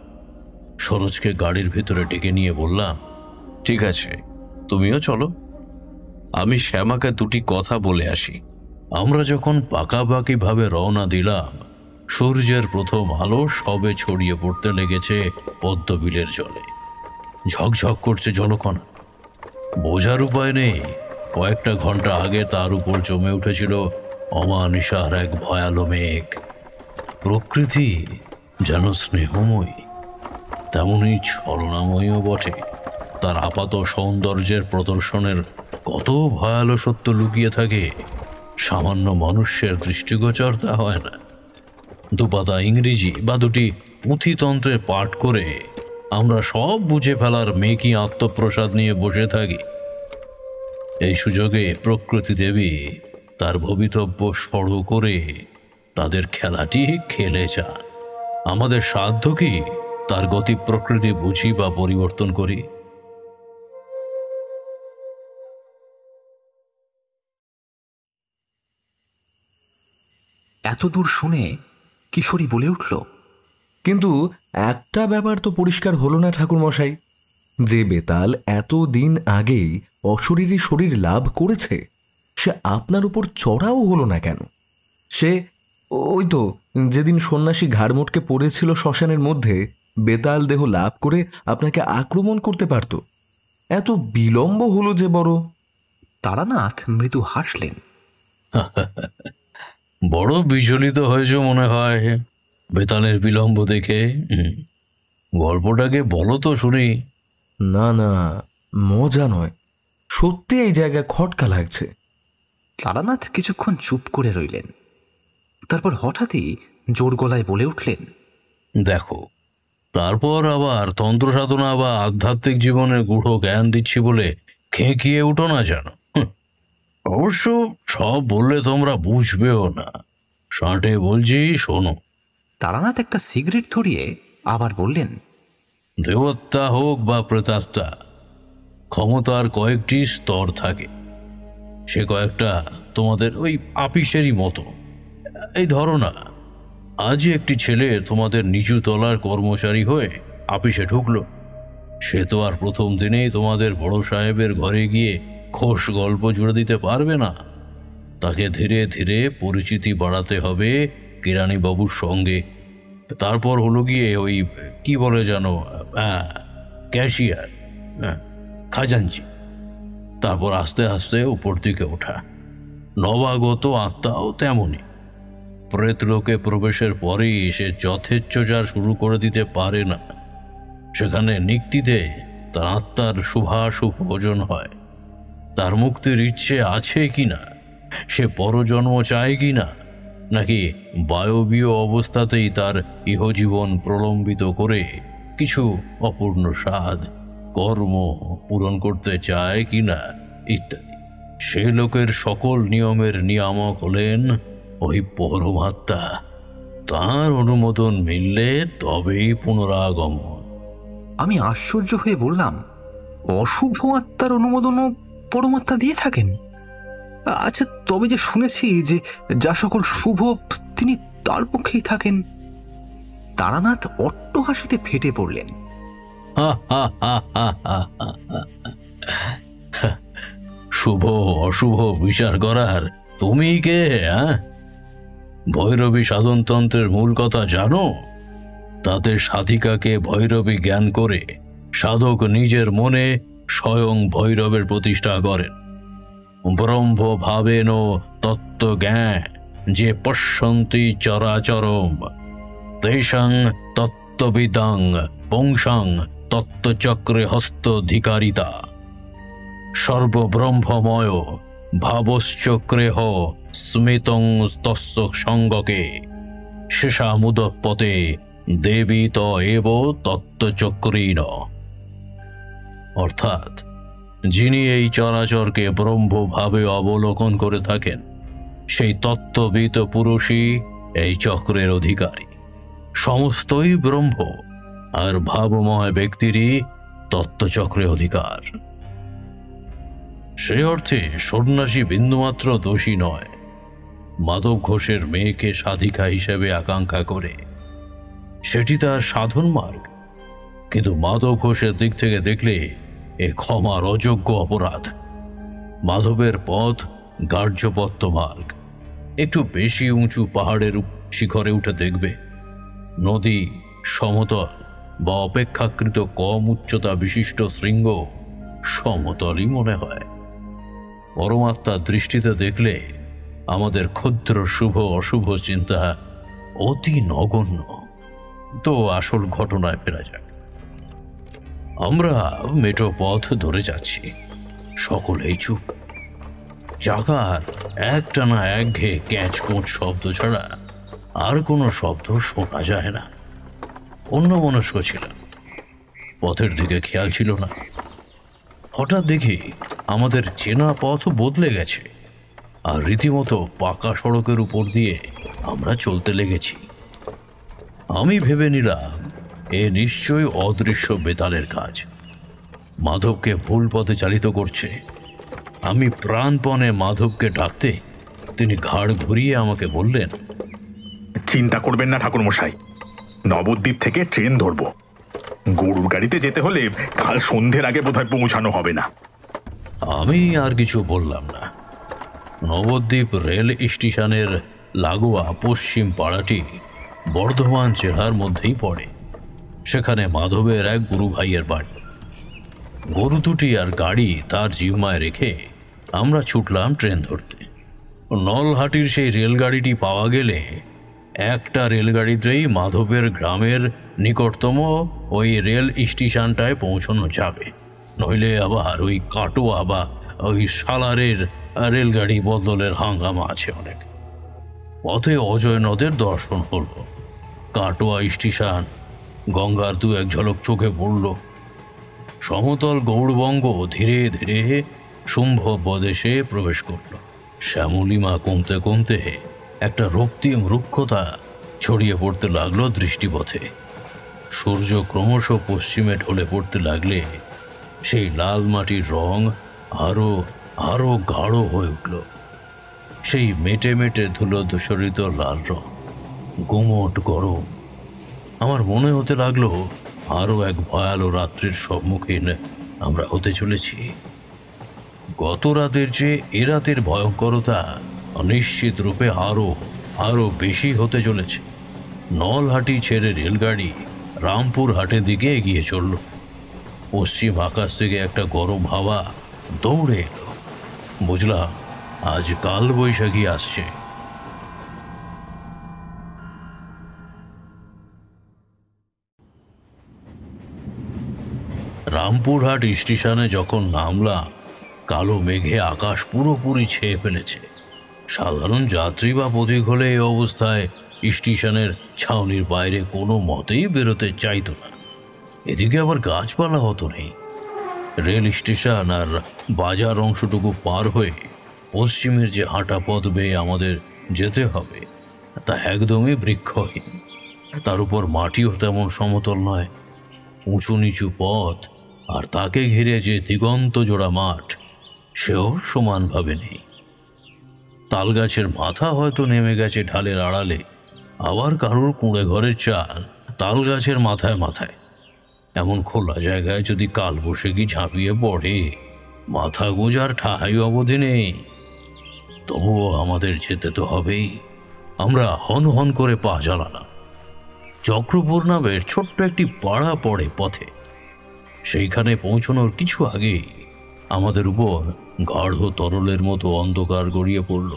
সরোজকে গাড়ির ভিতরে ডেকে নিয়ে বললাম, ঠিক আছে, তুমিও চলো, আমি শ্যামাকে দুটি কথা বলে আসি। আমরা যখন পাকাপাকি ভাবে রওনা দিলাম, সূর্যের প্রথম আলো সবে ছড়িয়ে পড়তে লেগেছে পদ্মবিলের জলে। ঝকঝক করছে জলকণা। বোঝার উপায় নেই, কয়েকটা ঘন্টা আগে তার উপর জমে উঠেছিল অমানিসার এক ভয়ালো মেঘ। প্রকৃতি যেন স্নেহময়ী, তেমনি ছলনাময়ীও বটে। তার আপাত সৌন্দর্যের প্রদর্শনের কত ভয়ালো সত্য লুকিয়ে থাকে, সামান্য মানুষের দৃষ্টিগোচর তা হয় না। দুপাতা ইংরেজি বা দুটি পুঁথিতন্ত্রে পাঠ করে আমরা সব বুঝে ফেলার মেকি আত্মপ্রসাদ নিয়ে বসে থাকি। এই সুযোগে প্রকৃতি দেবী তার ভবিতব্য স্মরণ করে তাদের খেলাটি খেলে যান। আমাদের সাধ্য কি তার গতি প্রকৃতি বুঝি বা পরিবর্তন করি? এত দূর শুনে কিশোরী বলে উঠল, কিন্তু একটা ব্যাপার তো পরিষ্কার হলো না ঠাকুরমশাই, যে বেতাল এত দিন আগেই অশরীরী শরীর লাভ করেছে, সে আপনার উপর চড়াও হলো না কেন? সে ওই তো যেদিন সন্ন্যাসী ঘাড় মোটকে পড়েছিল শ্মশানের মধ্যে, বেতাল দেহ লাভ করে আপনাকে আক্রমণ করতে পারত। এত বিলম্ব হলো যে বড়। তারানাথ মৃদু হাসলেন। বড় বিচলিত হয়েছ মনে হয় বেতালের বিলম্ব দেখে। গল্পটাকে বলো তো শুনি। না না, মজা নয়, সত্যি এই জায়গায় খটকা লাগছে। তারানাথ কিছুক্ষণ চুপ করে রইলেন। তারপর হঠাৎই জোর গলায় বলে উঠলেন, দেখো, তারপর আবার তন্ত্র সাধনা বা আধ্যাত্মিক জীবনের গূঢ় জ্ঞান দিচ্ছি বলে খেঁকিয়ে উঠো না যেন। অবশ্য সব বললে তোমরা বুঝবেও না। ষাটে বলছি, শোনো। তারানাথ একটা সিগারেট ধরিয়ে আবার বললেন, দেবত্বা হোক বা প্রেতাত্মা, ক্ষমতার কয়েকটি স্তর থাকে। সে কয়েকটা তোমাদের ওই আপিসেরই মতো। এই ধরো না, আজই একটি ছেলে তোমাদের নিচু তলার কর্মচারী হয়ে আপিসে ঢুকলো। সে তো আর প্রথম দিনেই তোমাদের বড় সাহেবের ঘরে গিয়ে খোশ গল্প জুড়ে দিতে পারবে না। তাকে ধীরে ধীরে পরিচিতি বাড়াতে হবে কেরানি বাবুর সঙ্গে। তারপর হলো গিয়ে ওই কি বলে জানো, ক্যাশিয়ার, খাজাঞ্চি। তারপর আস্তে আস্তে উপর দিকে ওঠা। নবাগত আত্মাও তেমনই। প্রেতলোকে প্রবেশের পরেই সে যথেচ্ছাচার শুরু করে দিতে পারে না। সেখানে নিক্তিতে তার আত্মার শুভাশুভ ভোজন হয়। তার মুক্তির ইচ্ছে আছে কিনা, সে পরজন্ম চায় কিনা, নাকি বায়বীয় অবস্থাতেই তার ইহজীবন প্রলম্বিত করে কিছু অপূর্ণ স্বাদ কর্ম পূরণ করতে চায় কিনা ইত্যাদি, সে লোকের সকল নিয়মের নিয়ামক হলেন ওই পরমাত্মা। তার অনুমোদন মিললে তবেই পুনরাগমন। আমি আশ্চর্য হয়ে বললাম, অশুভ আত্মার অনুমোদনও পরমাত্মা দিয়ে থাকেন? আচ্ছা, তবে যে শুনেছি যে যা সকল শুভ তিনি তার পক্ষেই থাকেন। তারানাথ অট্ট হাসিতে ফেটে পড়লেন। শুভ অশুভ বিচার করার তুমি কে? ভৈরবী সাধনতন্ত্রের মূল কথা জানো? তাতে সাধিকাকে ভৈরবী জ্ঞান করে সাধক নিজের মনে স্বয়ং ভৈরবের প্রতিষ্ঠা করেন। ব্রহ্ম ভাবেন তত্ত্ব জ্ঞান যে পশ্যন্তি চরাচরম তেষাং তত্ত্ববিদাং বংশাং তত্ত্বচক্রে হস্তধিকারিতা সর্বব্রহ্মময় ভাবশ্চক্রেহ স্মিতং তস্য সঙ্গকে শেষামুদপতে দেবী ত এব তত্ত্বচক্রীন। অর্থাৎ যিনি এই চরাচরকে ব্রহ্মভাবে অবলোকন করে থাকেন, সেই তত্ত্ববিদ পুরুষই এই চক্রের অধিকারী। সমস্তই ব্রহ্ম, আর ভাবময় ব্যক্তিরই তত্ত্বচক্রে অধিকার। সে অর্থে সন্ন্যাসী বিন্দুমাত্র দোষী নয়। মাধব ঘোষের মেয়েকে সাধিকা হিসেবে আকাঙ্ক্ষা করে সেটি তার সাধন মার্গ, কিন্তু মাধব ঘোষের দিক থেকে দেখলে এ ক্ষমার অযোগ্য অপরাধ। মাধবের পথ গার্হ্যপত্য মার্গ। একটু বেশি উঁচু পাহাড়ের শিখরে উঠে দেখবে, নদী সমতল বা অপেক্ষাকৃত কম উচ্চতা বিশিষ্ট শৃঙ্গ সমতলই মনে হয়। পরমাত্মার দৃষ্টিতে দেখলে আমাদের ক্ষুদ্র শুভ অশুভ চিন্তা অতি নগণ্য। তো আসল ঘটনায় ফেরা যাক। আমরা মেঠো পথ ধরে যাচ্ছি, সকলেই চুপ। চাকার একটানা একঘেয়ে ক্যাঁচ কোঁচ শব্দ ছাড়া আর কোনো শব্দ শোনা যায় না। অন্যমনস্ক ছিলাম, পথের দিকে খেয়াল ছিল না। হঠাৎ দেখি আমাদের চেনা পথ বদলে গেছে, আর রীতিমতো পাকা সড়কের উপর দিয়ে আমরা চলতে লেগেছি। আমি ভেবে নিলাম এ নিশ্চয়ই অদৃশ্য বেতালের কাজ, মাধবকে ভুল পথে চালিত করছে। আমি প্রাণপণে মাধবকে ডাকতে তিনি ঘাড় ঘুরিয়ে আমাকে বললেন, চিন্তা করবেন না ঠাকুরমশাই, নবদ্বীপ থেকে ট্রেন ধরবো। গরুর গাড়িতে যেতে হলে কাল সন্ধ্যের আগে বোধহয় পৌঁছানো হবে না। আমি আর কিছু বললাম না। নবদ্বীপ রেল স্টেশনের লাগোয়া পশ্চিম পাড়াটি বর্ধমান জেলার মধ্যেই পড়ে। সেখানে মাধবের এক গুরু ভাইয়ের বাড়ি। গরু দুটি আর গাড়ি তার জিম্মায় রেখে আমরা ছুটলাম ট্রেন ধরতে। নলহাটির সেই রেলগাড়িটি পাওয়া গেলে একটা রেলগাড়িতেই মাধবের গ্রামের নিকটতম ওই রেল স্টেশনটায় পৌঁছানো যাবে, নইলে আবার ওই কাটোয়া বা ওই সালারের রেলগাড়ি বদলের হাঙ্গামা আছে অনেক। পথে অজয় নদের দর্শন হলো, কাটোয়া স্টেশন, গঙ্গার দু এক ঝলক চোখে পড়ল। সমতল গৌড়বঙ্গ ধীরে ধীরে শুম্ভ প্রদেশে প্রবেশ করল। শ্যামলিমা কমতে কমতে একটা রক্তিম রুক্ষতা ছড়িয়ে পড়তে লাগলো দৃষ্টিপথে। সূর্য ক্রমশ পশ্চিমে ঢলে পড়তে লাগলে সেই লাল মাটির রং আরো আরো গাঢ় হয়ে উঠল। সেই মেটে মেটে ধুলো ধূসরিত লাল রং, গুমট গরম। আমার মনে হতে লাগলো আরো এক ভয়ালো রাত্রির সম্মুখীন আমরা হতে চলেছি। গত রাতের চেয়ে এ রাতের ভয়ঙ্করতা অনিশ্চিত রূপে আরো আরো বেশি হতে চলেছে। নলহাটি ছেড়ে রেলগাড়ি রামপুর হাটের দিকে এগিয়ে চলল। পশ্চিম আকাশ থেকে একটা গরম হাওয়া দৌড়ে এলো। বুঝলাম আজ কাল বৈশাখী আসছে। রামপুরহাট স্টেশনে যখন নামলাম, কালো মেঘে আকাশ পুরোপুরি ছেয়ে ফেলেছে। সাধারণ যাত্রী বা পথিক হলে এই অবস্থায় স্টেশনের ছাউনির বাইরে কোনো মতেই বেরোতে চাইতো না। এদিকে আবার গাছপালা হতো নেই। রেল স্টেশন আর বাজার অংশটুকু পার হয়ে পশ্চিমের যে হাঁটা পথ বেয়ে আমাদের যেতে হবে তা একদমই বৃক্ষহীন। তার উপর মাটিও তেমন সমতল নয়, উঁচু নিচু পথ, আর তাকে ঘিরে যে দিগন্ত জোড়া মাঠ সেও সমানভাবে নেই। তালগাছের মাথা হয়তো নেমে গেছে ঢালের আড়ালে, আবার কারোর কুঁড়ে ঘরের চাল তালগাছের মাথায় মাথায়। এমন খোলা জায়গায় যদি কালবৈশাখী ঝাঁপিয়ে পড়ে, মাথা গোজার ঠাহাই অবধি নেই। তবুও আমাদের যেতে তো হবেই। আমরা হন হন করে পা চালালাম। চক্রপুর নামের ছোট্ট একটি পাড়া পড়ে পথে। সেইখানে পৌঁছানোর কিছু আগেই আমাদের উপর গাঢ় তরলের মতো অন্ধকার গড়িয়ে পড়ল।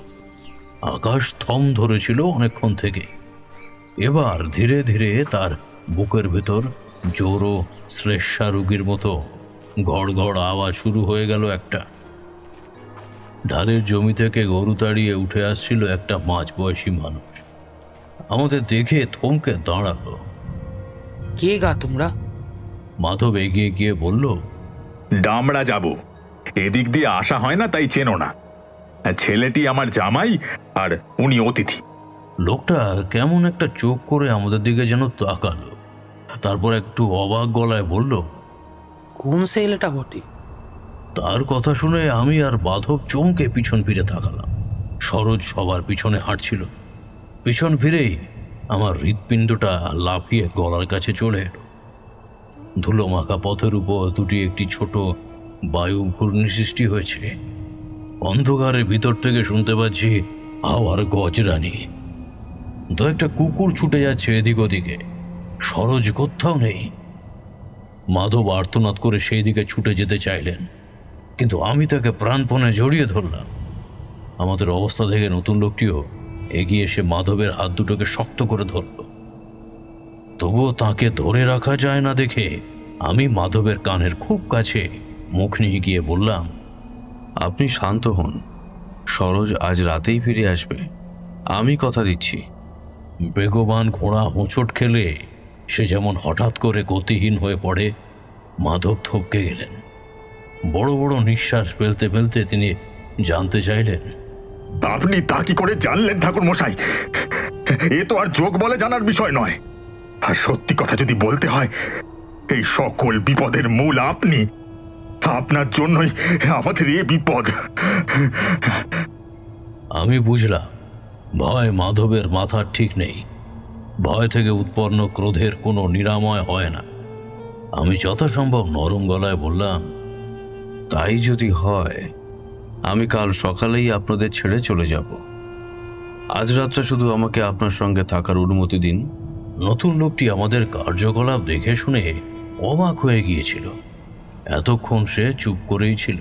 আকাশ থম ধরেছিল অনেকক্ষণ থেকে। এবার ধীরে ধীরে তার বুকের ভেতর জোরো শ্লেষ্মা রোগীর মতো গড় গড় আওয়াজ শুরু হয়ে গেল একটা। ঢালের জমি থেকে গরু তাড়িয়ে উঠে আসছিল একটা মাঝবয়সী মানুষ। আমাদের দেখে থমকে দাঁড়ালো। কে গা তোমরা? মাধব এগিয়ে গিয়ে বলল, ডামরা যাব, এদিক দিয়ে আসা হয় না তাই চেনো না। ছেলেটি আমার জামাই আর উনি অতিথি। লোকটা কেমন একটা চোখ করে আমাদের দিকে যেন তাকালো, তারপর একটু অবাক গলায় বলল, কোন ছেলেটা বটে? তার কথা শুনে আমি আর মাধব চমকে পিছন ফিরে তাকালাম। সরোজ সবার পিছনে হাঁটছিল। পিছন ফিরেই আমার হৃৎপিণ্ডটা লাফিয়ে গলার কাছে চলে এলো। ধুলো মাখা পথের উপর দুটি একটি ছোট বায়ু ঘূর্ণি সৃষ্টি হয়েছে। অন্ধকারের ভিতর থেকে শুনতে পাচ্ছি হাওয়ার গজরানি। দু একটা কুকুর ছুটে যাচ্ছে এদিক ওদিকে। সরোজ কোথাও নেই। মাধব আর্তনাদ করে সেই দিকে ছুটে যেতে চাইলেন, কিন্তু আমি তাকে প্রাণপণে জড়িয়ে ধরলাম। আমাদের অবস্থা দেখে নতুন লোকটিও এগিয়ে এসে মাধবের হাত দুটোকে শক্ত করে ধরল। তবুও তাকে ধরে রাখা যায় না দেখে আমি মাধবের কানের খুব কাছে মুখ নিয়ে গিয়ে বললাম, আপনি শান্ত হন, সরোজ আজ রাতেই ফিরে আসবে, আমি কথা দিচ্ছি। বেগবান ঘোড়া হোঁচট খেলে সে যেমন হঠাৎ করে গতিহীন হয়ে পড়ে, মাধব থমকে গেলেন। বড় বড় নিঃশ্বাস ফেলতে ফেলতে তিনি জানতে চাইলেন, আপনি তা কি করে জানলেন ঠাকুর মশাই? এ তো আর যোগ বলে জানার বিষয় নয়। আর সত্যি কথা যদি বলতে হয়, এই সকল বিপদের মূল আপনি। আপনার জন্যই আমাদের এ বিপদ। আমি বুঝলাম ভয় মাধবের মাথার ঠিক নেই। ভয় থেকে উৎপন্ন ক্রোধের কোনো নিরাময় হয় না। আমি যথাসম্ভব নরম গলায় বললাম, তাই যদি হয় আমি কাল সকালেই আপনাদের ছেড়ে চলে যাব। আজ রাতটা শুধু আমাকে আপনার সঙ্গে থাকার অনুমতি দিন। নতুন লোকটি আমাদের কার্যকলাপ দেখে শুনে অবাক হয়ে গিয়েছিল। এতক্ষণ সে চুপ করেই ছিল।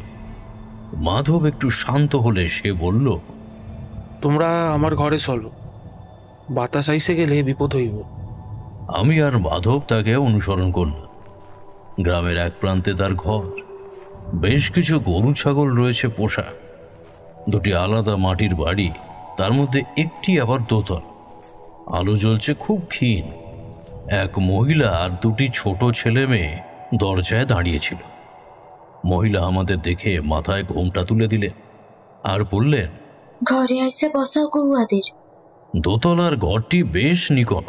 মাধব একটু শান্ত হলে সে বলল, তোমরা আমার ঘরে চলো, বাতাস আইসে গেলে বিপদ হইব। আমি আর মাধব তাকে অনুসরণ করলাম। গ্রামের এক প্রান্তে তার ঘর। বেশ কিছু গরু ছাগল রয়েছে পোষা। দুটি আলাদা মাটির বাড়ি, তার মধ্যে একটি আবার দোতল। আলো জ্বলছে খুব ক্ষীণ। এক মহিলা আর দুটি ছোট ছেলে মেয়ে দরজায় দাঁড়িয়েছিল। মহিলা আমাদের দেখে মাথায় ঘোমটা তুলে দিলেন আর বললেন, ঘরে আইসে বসাও গৌয়াদের। দোতলার ঘরটি বেশ নিকন।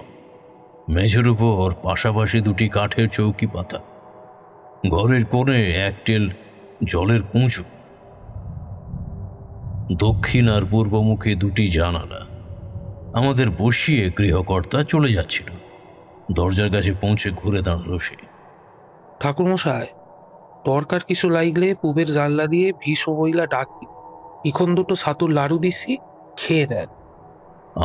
মেঝের উপর পাশাপাশি দুটি কাঠের চৌকি পাতা। ঘরের কোণে এক টেল জলের কুঁচু। দক্ষিণ আর পূর্বমুখে দুটি জানালা। আমাদের বসিয়ে গৃহকর্তা চলে যাচ্ছিল। দরজার কাছে পৌঁছে ঘুরে দাঁড়ালো সে। ঠাকুরমশাই, দরকার কিছু লাগলে পুবের জানলা দিয়ে ভীষ বইলা ডাকি। এখন দুটো ছাতুর লাড়ু দিছি, খেয়ে নেন।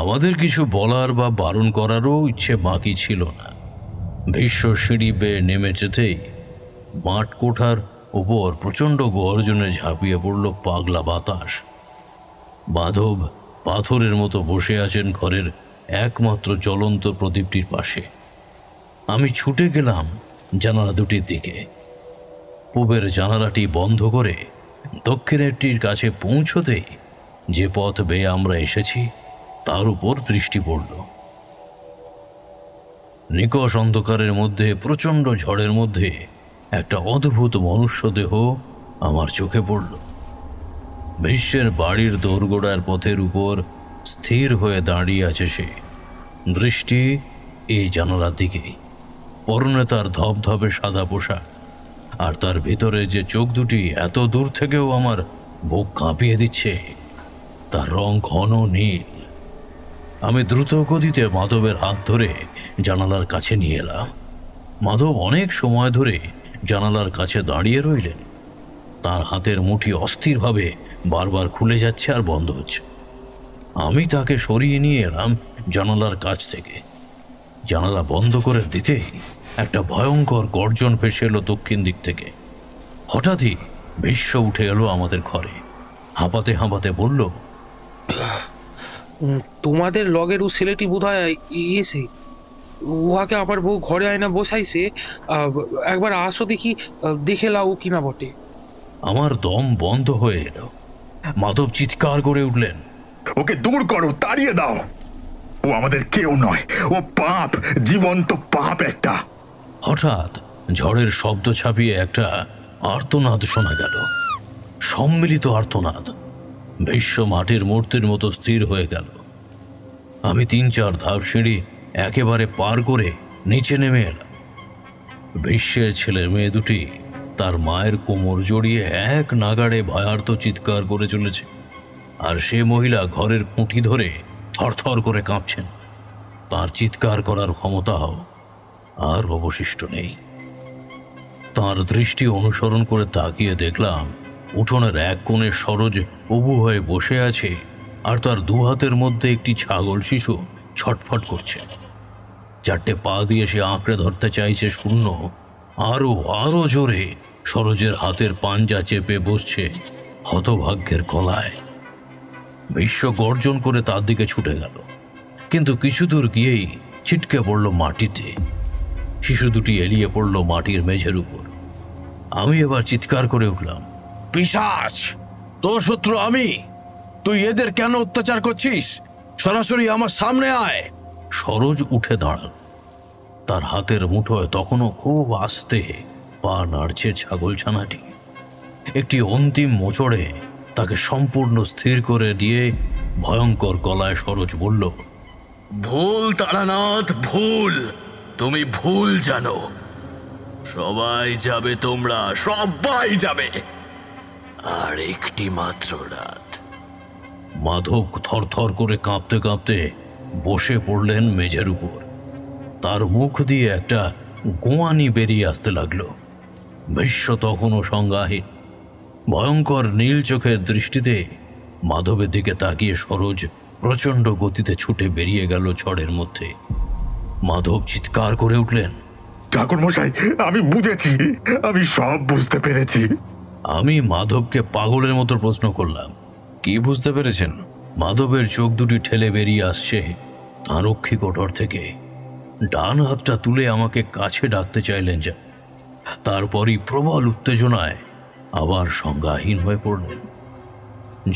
আমাদের কিছু বলার বা বারণ করারও ইচ্ছে বাকি ছিল না। ভীষ্ম সিঁড়ি বেয়ে নেমে যেতেই মাঠ কোঠার ওপর প্রচণ্ড গর্জনে ঝাঁপিয়ে পড়ল পাগলা বাতাস। মাধব পাথরের মতো বসে আছেন ঘরের একমাত্র জ্বলন্ত প্রদীপটির পাশে। আমি ছুটে গেলাম জানালা দুটির দিকে। পূবের জানালাটি বন্ধ করে দক্ষিণেরটির কাছে পৌঁছতেই যে পথ বেয়ে আমরা এসেছি তার উপর দৃষ্টি পড়ল। নিকষ অন্ধকারের মধ্যে, প্রচণ্ড ঝড়ের মধ্যে একটা অদ্ভুত মনুষ্য দেহ আমার চোখে পড়ল। বিশ্বের বাড়ির দোরগোড়ার পথের উপর স্থির হয়ে দাঁড়িয়ে আছে সে, দৃষ্টি এই জানালার দিকেই। পরনে তার ধবধবে সাদা পোশাক, আর তার ভিতরে যে চোখ দুটি এত দূর থেকেও আমার বুক কাঁপিয়ে দিচ্ছে, তার রং ঘন নীল। আমি দ্রুত গতিতে মাধবের হাত ধরে জানালার কাছে নিয়ে এলাম। মাধব অনেক সময় ধরে জানালার কাছে দাঁড়িয়ে রইলেন। তার হাতের মুঠি অস্থিরভাবে বারবার খুলে যাচ্ছে আর বন্ধ হচ্ছে। আমি তাকে সরিয়ে নিয়ে এলাম জানালার কাছ থেকে। জানালা বন্ধ করে দিতেই একটা ভয়ঙ্কর গর্জন ভেসে এলো দক্ষিণ দিক থেকে। হঠাৎই ভীষ্ম উঠে এলো আমাদের ঘরে। হাঁপাতে হাঁপাতে বলল, তোমাদের লগের ও ছেলেটি বোধ হয় ইয়েছে, উহাকে আমার বউ ঘরে আয়না বসাইছে। একবার আসো দেখি, দেখে লাও কিনা বটে। আমার দম বন্ধ হয়ে এলো। মাধব চিৎকার করে উঠলেন, ওকে দূর করো, তাড়িয়ে দাও। ও আমাদের কেউ নয়, ও পাপ, জীবন্ত পাপ একটা। হঠাৎ ঝড়ের শব্দ ছাপিয়ে একটা আর্তনাদ শোনা গেল, সম্মিলিত আর্তনাদ। ভীষ্ম মাটির মূর্তির মতো স্থির হয়ে গেল। আমি ৩-৪ ধাপ সিঁড়ি একেবারে পার করে নিচে নেমে এলাম। ভীষ্মের ছেলে মেয়ে দুটি তার মায়ের কোমর জড়িয়ে এক নাগাড়ে ভয়ার্ত চিৎকার করে চলেছে, আর সে মহিলা ঘরের খুঁটি ধরে থরথর করে কাঁপছেন। তার চিৎকার করার ক্ষমতাও আর অবশিষ্ট নেই। তার দৃষ্টি অনুসরণ করে তাকিয়ে দেখলাম উঠোনের এক কোণে সরোজ উবু হয়ে বসে আছে, আর তার দু হাতের মধ্যে একটি ছাগল শিশু ছটফট করছে। 4টে পা দিয়ে সে আঁকড়ে ধরতে চাইছে শূন্য। আরো আরো জোরে সরোজের হাতের পাঞ্জা চেপে বসছে হতভাগ্যের গলায়। ভীষ্ম গর্জন করে তার দিকে ছুটে গেল, কিন্তু কিছু দূর গিয়েই ছিটকে পড়ল মাটিতে। শিশু দুটি এলিয়ে পড়ল মাটির মেঝের উপর। আমি এবার চিৎকার করে উঠলাম, পিশাচ! তোর শত্রু আমি। তুই এদের কেন অত্যাচার করছিস? সরাসরি আমার সামনে আয়। সরোজ উঠে দাঁড়াল। তার হাতের মুঠোয় তখনও খুব আস্তে পা নাড়ছে ছাগলছানাটি। একটি অন্তিম মোচড়ে তাকে সম্পূর্ণ স্থির করে দিয়ে ভয়ঙ্কর গলায় সরোজ বলল, ভুল তারানাথ, ভুল। তুমি ভুল জানো। সবাই যাবে, তোমরা সবাই যাবে। আর একটি মাত্র রাত। মাধব থরথর করে কাঁপতে কাঁপতে বসে পড়লেন মেঝের উপর। তার মুখ দিয়ে একটা গোয়ানি বেরিয়ে আসতে লাগলো। ভীষ্ম তখনও সংজ্ঞাহীন। ভয়ঙ্কর নীল চোখের দৃষ্টিতে মাধবের দিকে তাকিয়ে সরোজ প্রচণ্ড গতিতে ছুটে বেরিয়ে গেল ঝড়ের মধ্যে। মাধব চিৎকার করে উঠলেন, ঠাকুর মশাই, আমি বুঝেছি, আমি সব বুঝতে পেরেছি। আমি মাধবকে পাগলের মতো প্রশ্ন করলাম, কি বুঝতে পেরেছেন? মাধবের চোখ দুটি ঠেলে বেরিয়ে আসছে তাঁর রক্ষী কোটর থেকে। ডান হাতটা তুলে আমাকে কাছে ডাকতে চাইলেন যা। তারপরই প্রবল উত্তেজনায় আবার সংজ্ঞাহীন হয়ে পড়লেন।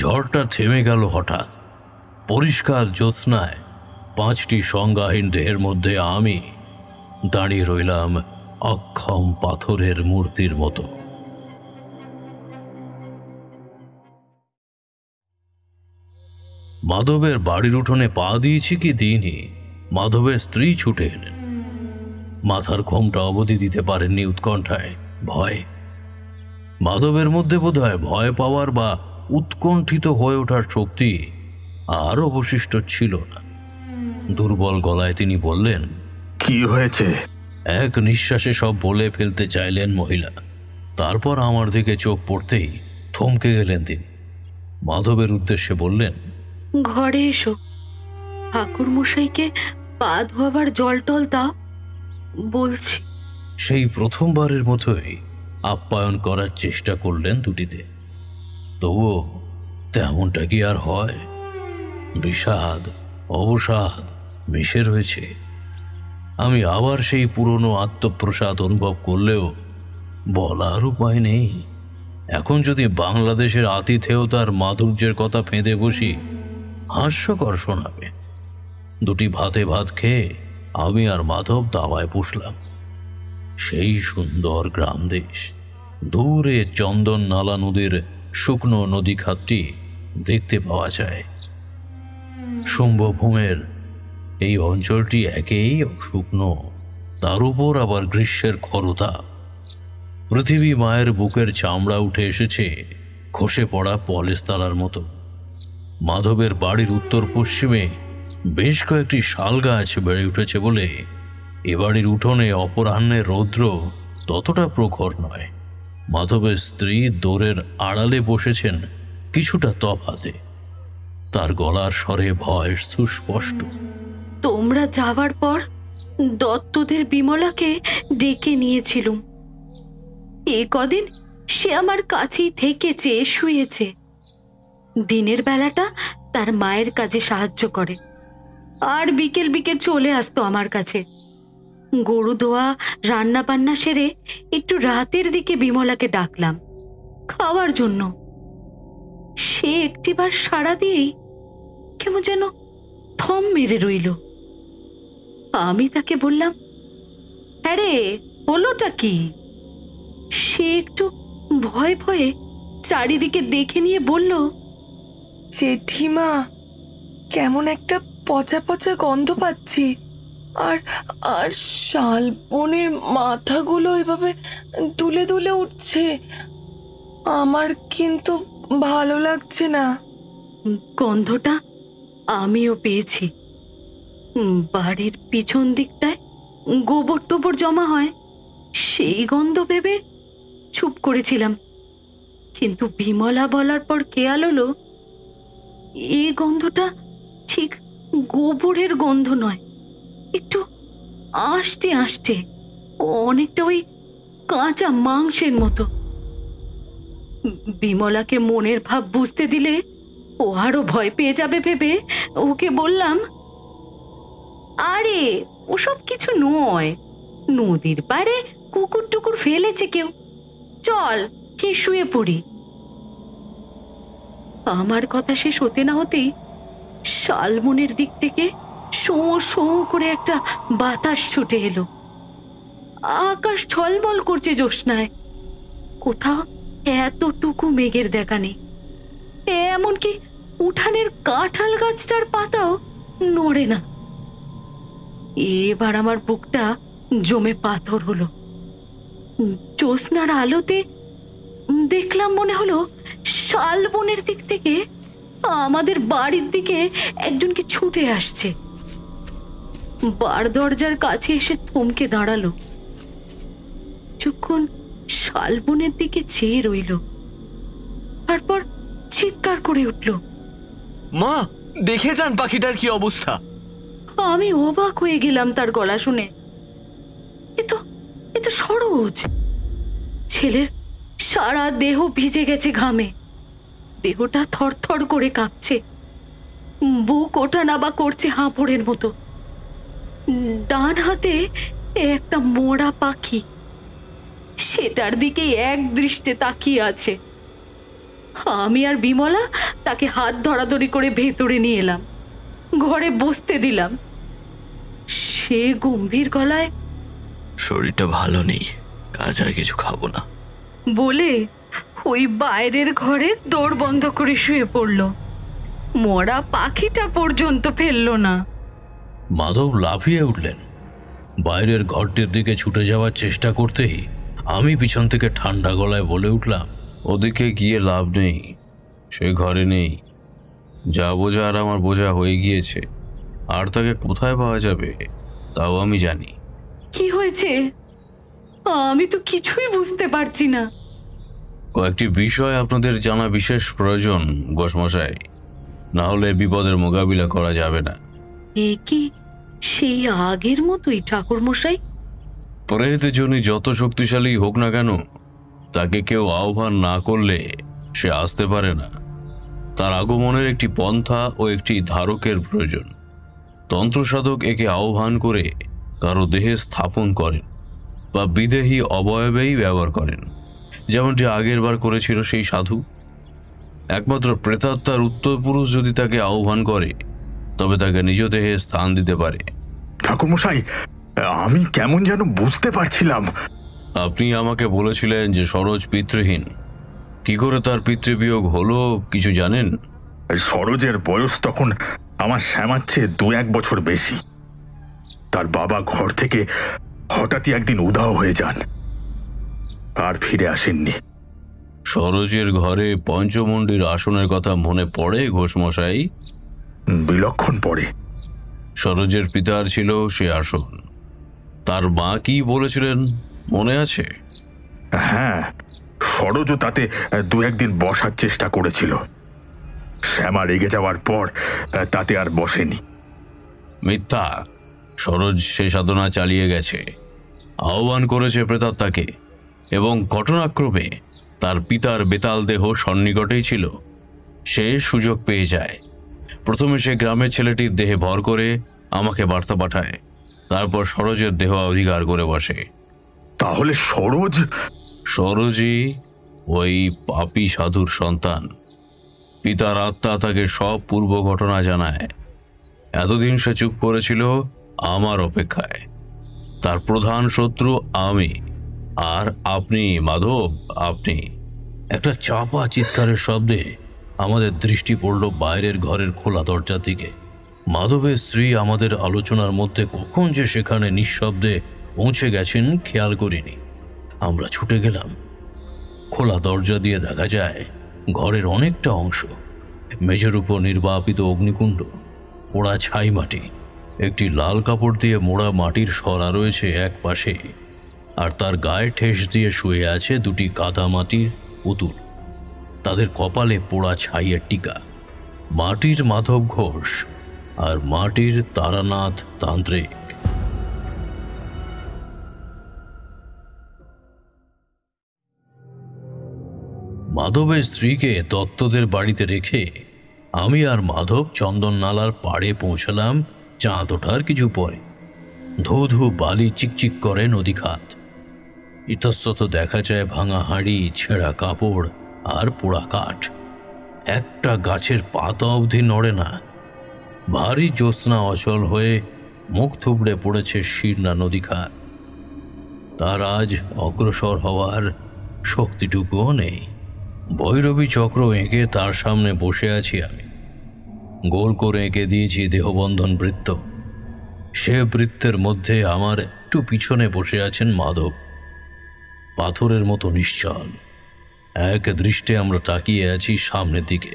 ঝড়টা থেমে গেল হঠাৎ। পরিষ্কার জ্যোৎস্নায় 5টি সংজ্ঞাহীন দেহের মধ্যে আমি দাঁড়িয়ে রইলাম অক্ষম পাথরের মূর্তির মতো। মাধবের বাড়ির উঠোনে পা দিয়েছি কি দিইনি, মাধবের স্ত্রী ছুটে এলেন। মাথার ঘোমটা অবধি দিতে পারেননি উৎকণ্ঠায়, ভয়। মাধবের মধ্যে বোধহয় ভয় পাওয়ার বা উৎকণ্ঠিত হয়ে ওঠার শক্তি আর অবশিষ্ট ছিল না। দুর্বল গলায় তিনি বললেন, কি হয়েছে? এক নিঃশ্বাসে সব বলে ফেলতে চাইলেন মহিলা। তারপর আমার দিকে চোখ পড়তেই থমকে গেলেন তিনি। মাধবের উদ্দেশ্যে বললেন, ঘরে এসো, ঠাকুর মশাইকে পা ধোয়াবার জল টল দাও বলছি। সেই প্রথমবারের মতোই আপ্যায়ন করার চেষ্টা করলেন দুটিতে। তবুও তেমনটা কি আর হয়? বিষাদ অবসাদ মিশে রয়েছে। আমি আবার সেই পুরনো আত্মপ্রসাদ অনুভব করলেও বলার উপায় নেই। এখন যদি বাংলাদেশের আতিথেয়তার মাধুর্যের কথা ফেঁদে বসি, হাস্যকর শোনাবে। দুটি ভাতে ভাত খেয়ে আমি আর মাধব দাওয়ায় বসলাম। সেই সুন্দর গ্রাম দেশ, দূরে চন্দন নালা নদীর শুকনো নদী খাতটি দেখতে পাওয়া যায়। শুম্ভভূমের এই অঞ্চলটি একেই শুকনো, তার উপর আবার গ্রীষ্মের খরতাপ। পৃথিবী মায়ের বুকের চামড়া উঠে এসেছে খসে পড়া পলেস্তালার মতো। মাধবের বাড়ির উত্তর পশ্চিমে বেশ কয়েকটি শাল গাছ বেড়ে উঠেছে বলে এ বাড়ির উঠোনে অপরাহ্নের রৌদ্র ততটা প্রখর নয়। মাধবের স্ত্রী দোরের আড়ালে বসেছেন কিছুটা তফাতে। তার গলার স্বরে ভয় সুস্পষ্ট। তোমরা যাওয়ার পর দত্তদের বিমলাকে ডেকে নিয়েছিলুম। এ কদিন সে আমার কাছেই থেকেছে, শুয়েছে। দিনের বেলাটা তার মায়ের কাজে সাহায্য করে, আর বিকেল বিকেল চলে আসতো আমার কাছে। গরু দোয়া রান্না বান্না সেরে একটু রাতের দিকে বিমলাকে ডাকলাম খাওয়ার জন্য। সে একটিবার সাড়া দিয়েই কেমন যেন থম মেরে রইল। আমি তাকে বললাম, হ্যাঁ রে, হলোটা কি? সে একটু ভয়ে ভয়ে চারিদিকে দেখে নিয়ে বলল, জেঠিমা, কেমন একটা পচা পচা গন্ধ পাচ্ছি, আর আর শালবনের মাথাগুলো এভাবে দুলে দুলে উঠছে। আমার কিন্তু ভালো লাগছে না। গন্ধটা আমিও পেয়েছি। বাড়ির পিছন দিকটায় গোবর টোবর জমা হয়, সেই গন্ধ ভেবে চুপ করেছিলাম। কিন্তু বিমলা বলার পর খেয়াল হলো এই গন্ধটা ঠিক গোবরের গন্ধ নয়, একটু আষ্টে আষ্টে, অনেকটা ওই কাঁচা মাংসের মতো। বিমলাকে মনের ভাব বুঝতে দিলে ও আরো ভয় পেয়ে যাবে ভেবে ওকে বললাম, আরে ওসব কিছু নয়, নদীর পাড়ে কুকুর টুকুর ফেলেছে কেউ, চল খেয়ে শুয়ে পড়ি। আমার কথা শেষ হতে না হতেই শালবনের দিক থেকে শোঁ শোঁ করে একটা বাতাস ছুটে এলো। আকাশ ঝলমল করছে জ্যোৎস্নায়, কোথাও এতটুকু মেঘের দেখা নেই। এমনকি উঠানের কাঁঠাল গাছটার পাতাও নড়ে না। এবার আমার বুকটা জমে পাথর হলো। জ্যোৎস্নার আলোতে দেখলাম, মনে হলো শালবনের দিক থেকে আমাদের বাড়ির দিকে একজনকে ছুটে আসছে। বার দরজার কাছে এসে থমকে দাঁড়ালো, কিছুক্ষণ শালবনের দিকে চেয়ে রইল, তারপর চিৎকার করে উঠল, মা, দেখে যান পাখিটার কি অবস্থা। আমি অবাক হয়ে গেলাম তার গলা শুনে। এ তো সরোজ। ছেলের সারা দেহ ভিজে গেছে ঘামে, দেহটা থরথর করে কাঁপছে, বুক ওঠা নাবা করছে হাঁপড়ের মতো। ডান হাতে একটা মোড়া পাখি, সে সেটার দিকে এক দৃষ্টে তাকিয়ে আছে। আমি আর বিমলা তাকে হাত ধরাধরি করে ভেতরে নিয়ে এলাম, ঘরে বসতে দিলাম। সে গম্ভীর গলায়, শরীরটা ভালো নেই, আজ আর কিছু খাবো না বলে ওই বাইরের ঘরে দৌড় বন্ধ করে শুয়ে পড়ল। মরা পাখিটা পর্যন্ত ফেললো না। মাধব লাফিয়ে উঠলেন। বাইরের ঘরটির দিকে ছুটে যাওয়ার চেষ্টা করতেই আমি পিছন থেকে ঠান্ডা গলায় বলে উঠলাম, ওদিকে গিয়ে লাভ নেই, সে ঘরে নেই। যা বোঝা আর আমার বোঝা হয়ে গিয়েছে, আর তাকে কোথায় পাওয়া যাবে তাও আমি জানি। কি হয়েছে? আমি তো কিছুই বুঝতে পারছি না। কয়েকটি বিষয় আপনাদের জানা বিশেষ প্রয়োজন গোসমশাই, না হলে বিপদের মোকাবিলা করা যাবে না। এ কি সেই আগের মতোই ঠাকুরমশাই? প্রেত জনি যত শক্তিশালী হোক না কেন, তাকে কেউ আহ্বান না করলে সে আসতে পারে না। তার আগমনের একটি পন্থা ও একটি ধারকের প্রয়োজন। তন্ত্রসাধক একে আহ্বান করে কারো দেহে স্থাপন করেন বা বিদেহী অবয়বেই ব্যবহার করেন, যেমনটি আগের বার করেছিল সেই সাধু। একমাত্র প্রেতাত্মার উত্তরপুরুষ যদি তাকে আহ্বান করে, তবে তাকে নিজ দেহে স্থান দিতে পারে। ঠাকুরমশাই, আমি কেমন যেন বুঝতে পারছিলাম। আপনি আমাকে বলেছিলেন যে সরোজ পিতৃহীন। কি করে তার পিতৃবিয়োগ হলো কিছু জানেন? সরোজের বয়স তখন আমার শ্যামার চেয়ে 2-1 বছর বেশি। তার বাবা ঘর থেকে হঠাৎই একদিন উধাও হয়ে যান, আর ফিরে আসেননি। সরোজের ঘরে পঞ্চমুণ্ডির আসনের কথা মনে পড়ে ঘোষমশাই? বিলক্ষণ পড়ে। সরোজের পিতার ছিল সে আসন। তার মা কি বলেছিলেন মনে আছে? হ্যাঁ, সরোজও তাতে 2-1 দিন বসার চেষ্টা করেছিল। শ্যামা রেগে যাওয়ার পর তাতে আর বসেনি। মিথ্যা। সরোজ সে সাধনা চালিয়ে গেছে, আহ্বান করেছে প্রেতাত্মাকে, এবং ঘটনাক্রমে তার পিতার বেতাল দেহ সন্নিকটেই ছিল। সে সুযোগ পেয়ে যায়। প্রথমে সে গ্রামের ছেলেটির দেহে ভর করে আমাকে বার্তা পাঠায়, তারপর সরোজের দেহ অধিকার করে বসে। তাহলে সরোজই ওই পাপী সাধুর সন্তান। পিতার আত্মা তাকে সব পূর্ব ঘটনা জানায়। এতদিন সে চুপ করেছিল আমার অপেক্ষায়। তার প্রধান শত্রু আমি, আর আপনি মাধব, আপনি। একটা চাপা চিৎকারের শব্দে আমাদের দৃষ্টি পড়ল বাইরের ঘরের খোলা দরজা দিকে। মাধবের স্ত্রী আমাদের আলোচনার মধ্যে কখন যে সেখানে নিঃশব্দে পৌঁছে গেছেন খেয়াল করিনি। আমরা ছুটে গেলাম। খোলা দরজা দিয়ে দেখা যায় ঘরের অনেকটা অংশ। মেঝের উপর নির্বাপিত অগ্নিকুণ্ড, পোড়া ছাই মাটি, একটি লাল কাপড় দিয়ে মোড়া মাটির সরা রয়েছে এক পাশে, আর তার গায়ে ঠেস দিয়ে শুয়ে আছে 2টি কাদা মাটির পুতুল। তাদের কপালে পোড়া ছাইয়ের টিকা। মাটির মাধব ঘোষ আর মাটির তারানাথ তান্ত্রিক। মাধবের স্ত্রীকে দত্তদের বাড়িতে রেখে আমি আর মাধব চন্দন নালার পাড়ে পৌঁছলাম চাঁদ ওঠার কিছু পরে। ধু ধু বালি চিকচিক করে নদী খাত। ইতস্তত দেখা যায় ভাঙা হাঁড়ি, ছেঁড়া কাপড় আর পোড়া কাঠ। একটা গাছের পাতা অবধি নড়ে না। ভারী জ্যোৎস্না অচল হয়ে মুখ থুবড়ে পড়েছে শীর্ণা নদী খাত। তার আজ অগ্রসর হওয়ার শক্তিটুকুও নেই। ভৈরবী চক্র এঁকে তার সামনে বসে আছি আমি। গোল করে এঁকে দিয়েছি দেহবন্ধন বৃত্ত। সে বৃত্তের মধ্যে আমার একটু পিছনে বসে আছেন মাধব, পাথরের মতো নিশ্চল। এক দৃষ্টে আমরা তাকিয়ে আছি সামনের দিকে।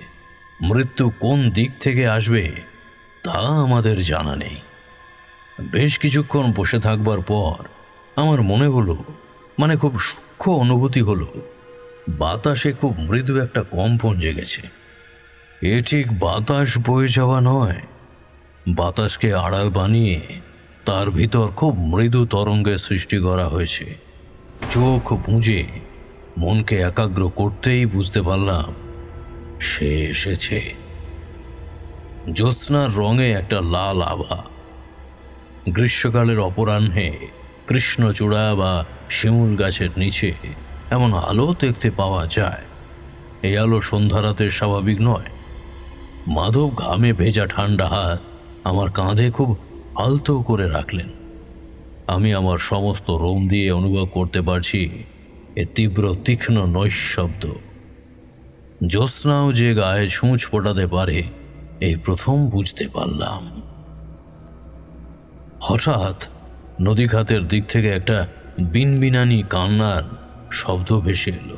মৃত্যু কোন দিক থেকে আসবে তা আমাদের জানা নেই। বেশ কিছুক্ষণ বসে থাকবার পর আমার মনে হলো, খুব সূক্ষ্ম অনুভূতি হলো, বাতাসে খুব মৃদু একটা কম্পন জেগেছে। এ ঠিক বাতাস বয়ে যাওয়া নয়, বাতাসকে আড়াল বানিয়ে তার ভিতর খুব মৃদু তরঙ্গের সৃষ্টি করা হয়েছে। চোখ বুঁজে মনকে একাগ্র করতেই বুঝতে পারলাম সে এসেছে। জ্যোৎস্নার রঙে একটা লাল আভা। গ্রীষ্মকালের অপরাহ্নে কৃষ্ণচূড়া বা শিমুল গাছের নিচে এমন আলো দেখতে পাওয়া যায়। এই আলো সন্ধ্যা রাতের স্বাভাবিক নয়। মাধব ঘামে ভেজা ঠান্ডা হাত আমার কাঁধে খুব আলতো করে রাখলেন। আমি আমার সমস্ত রোম দিয়ে অনুভব করতে পারছি এর তীব্র তীক্ষ্ণ নৈশব্দ। জ্যোৎস্নাও যে গায়ে ছুঁচ ফোটাতে পারে এই প্রথম বুঝতে পারলাম। হঠাৎ নদীখাতের দিক থেকে একটা বিনবিনানি কান্নার শব্দ ভেসে এলো।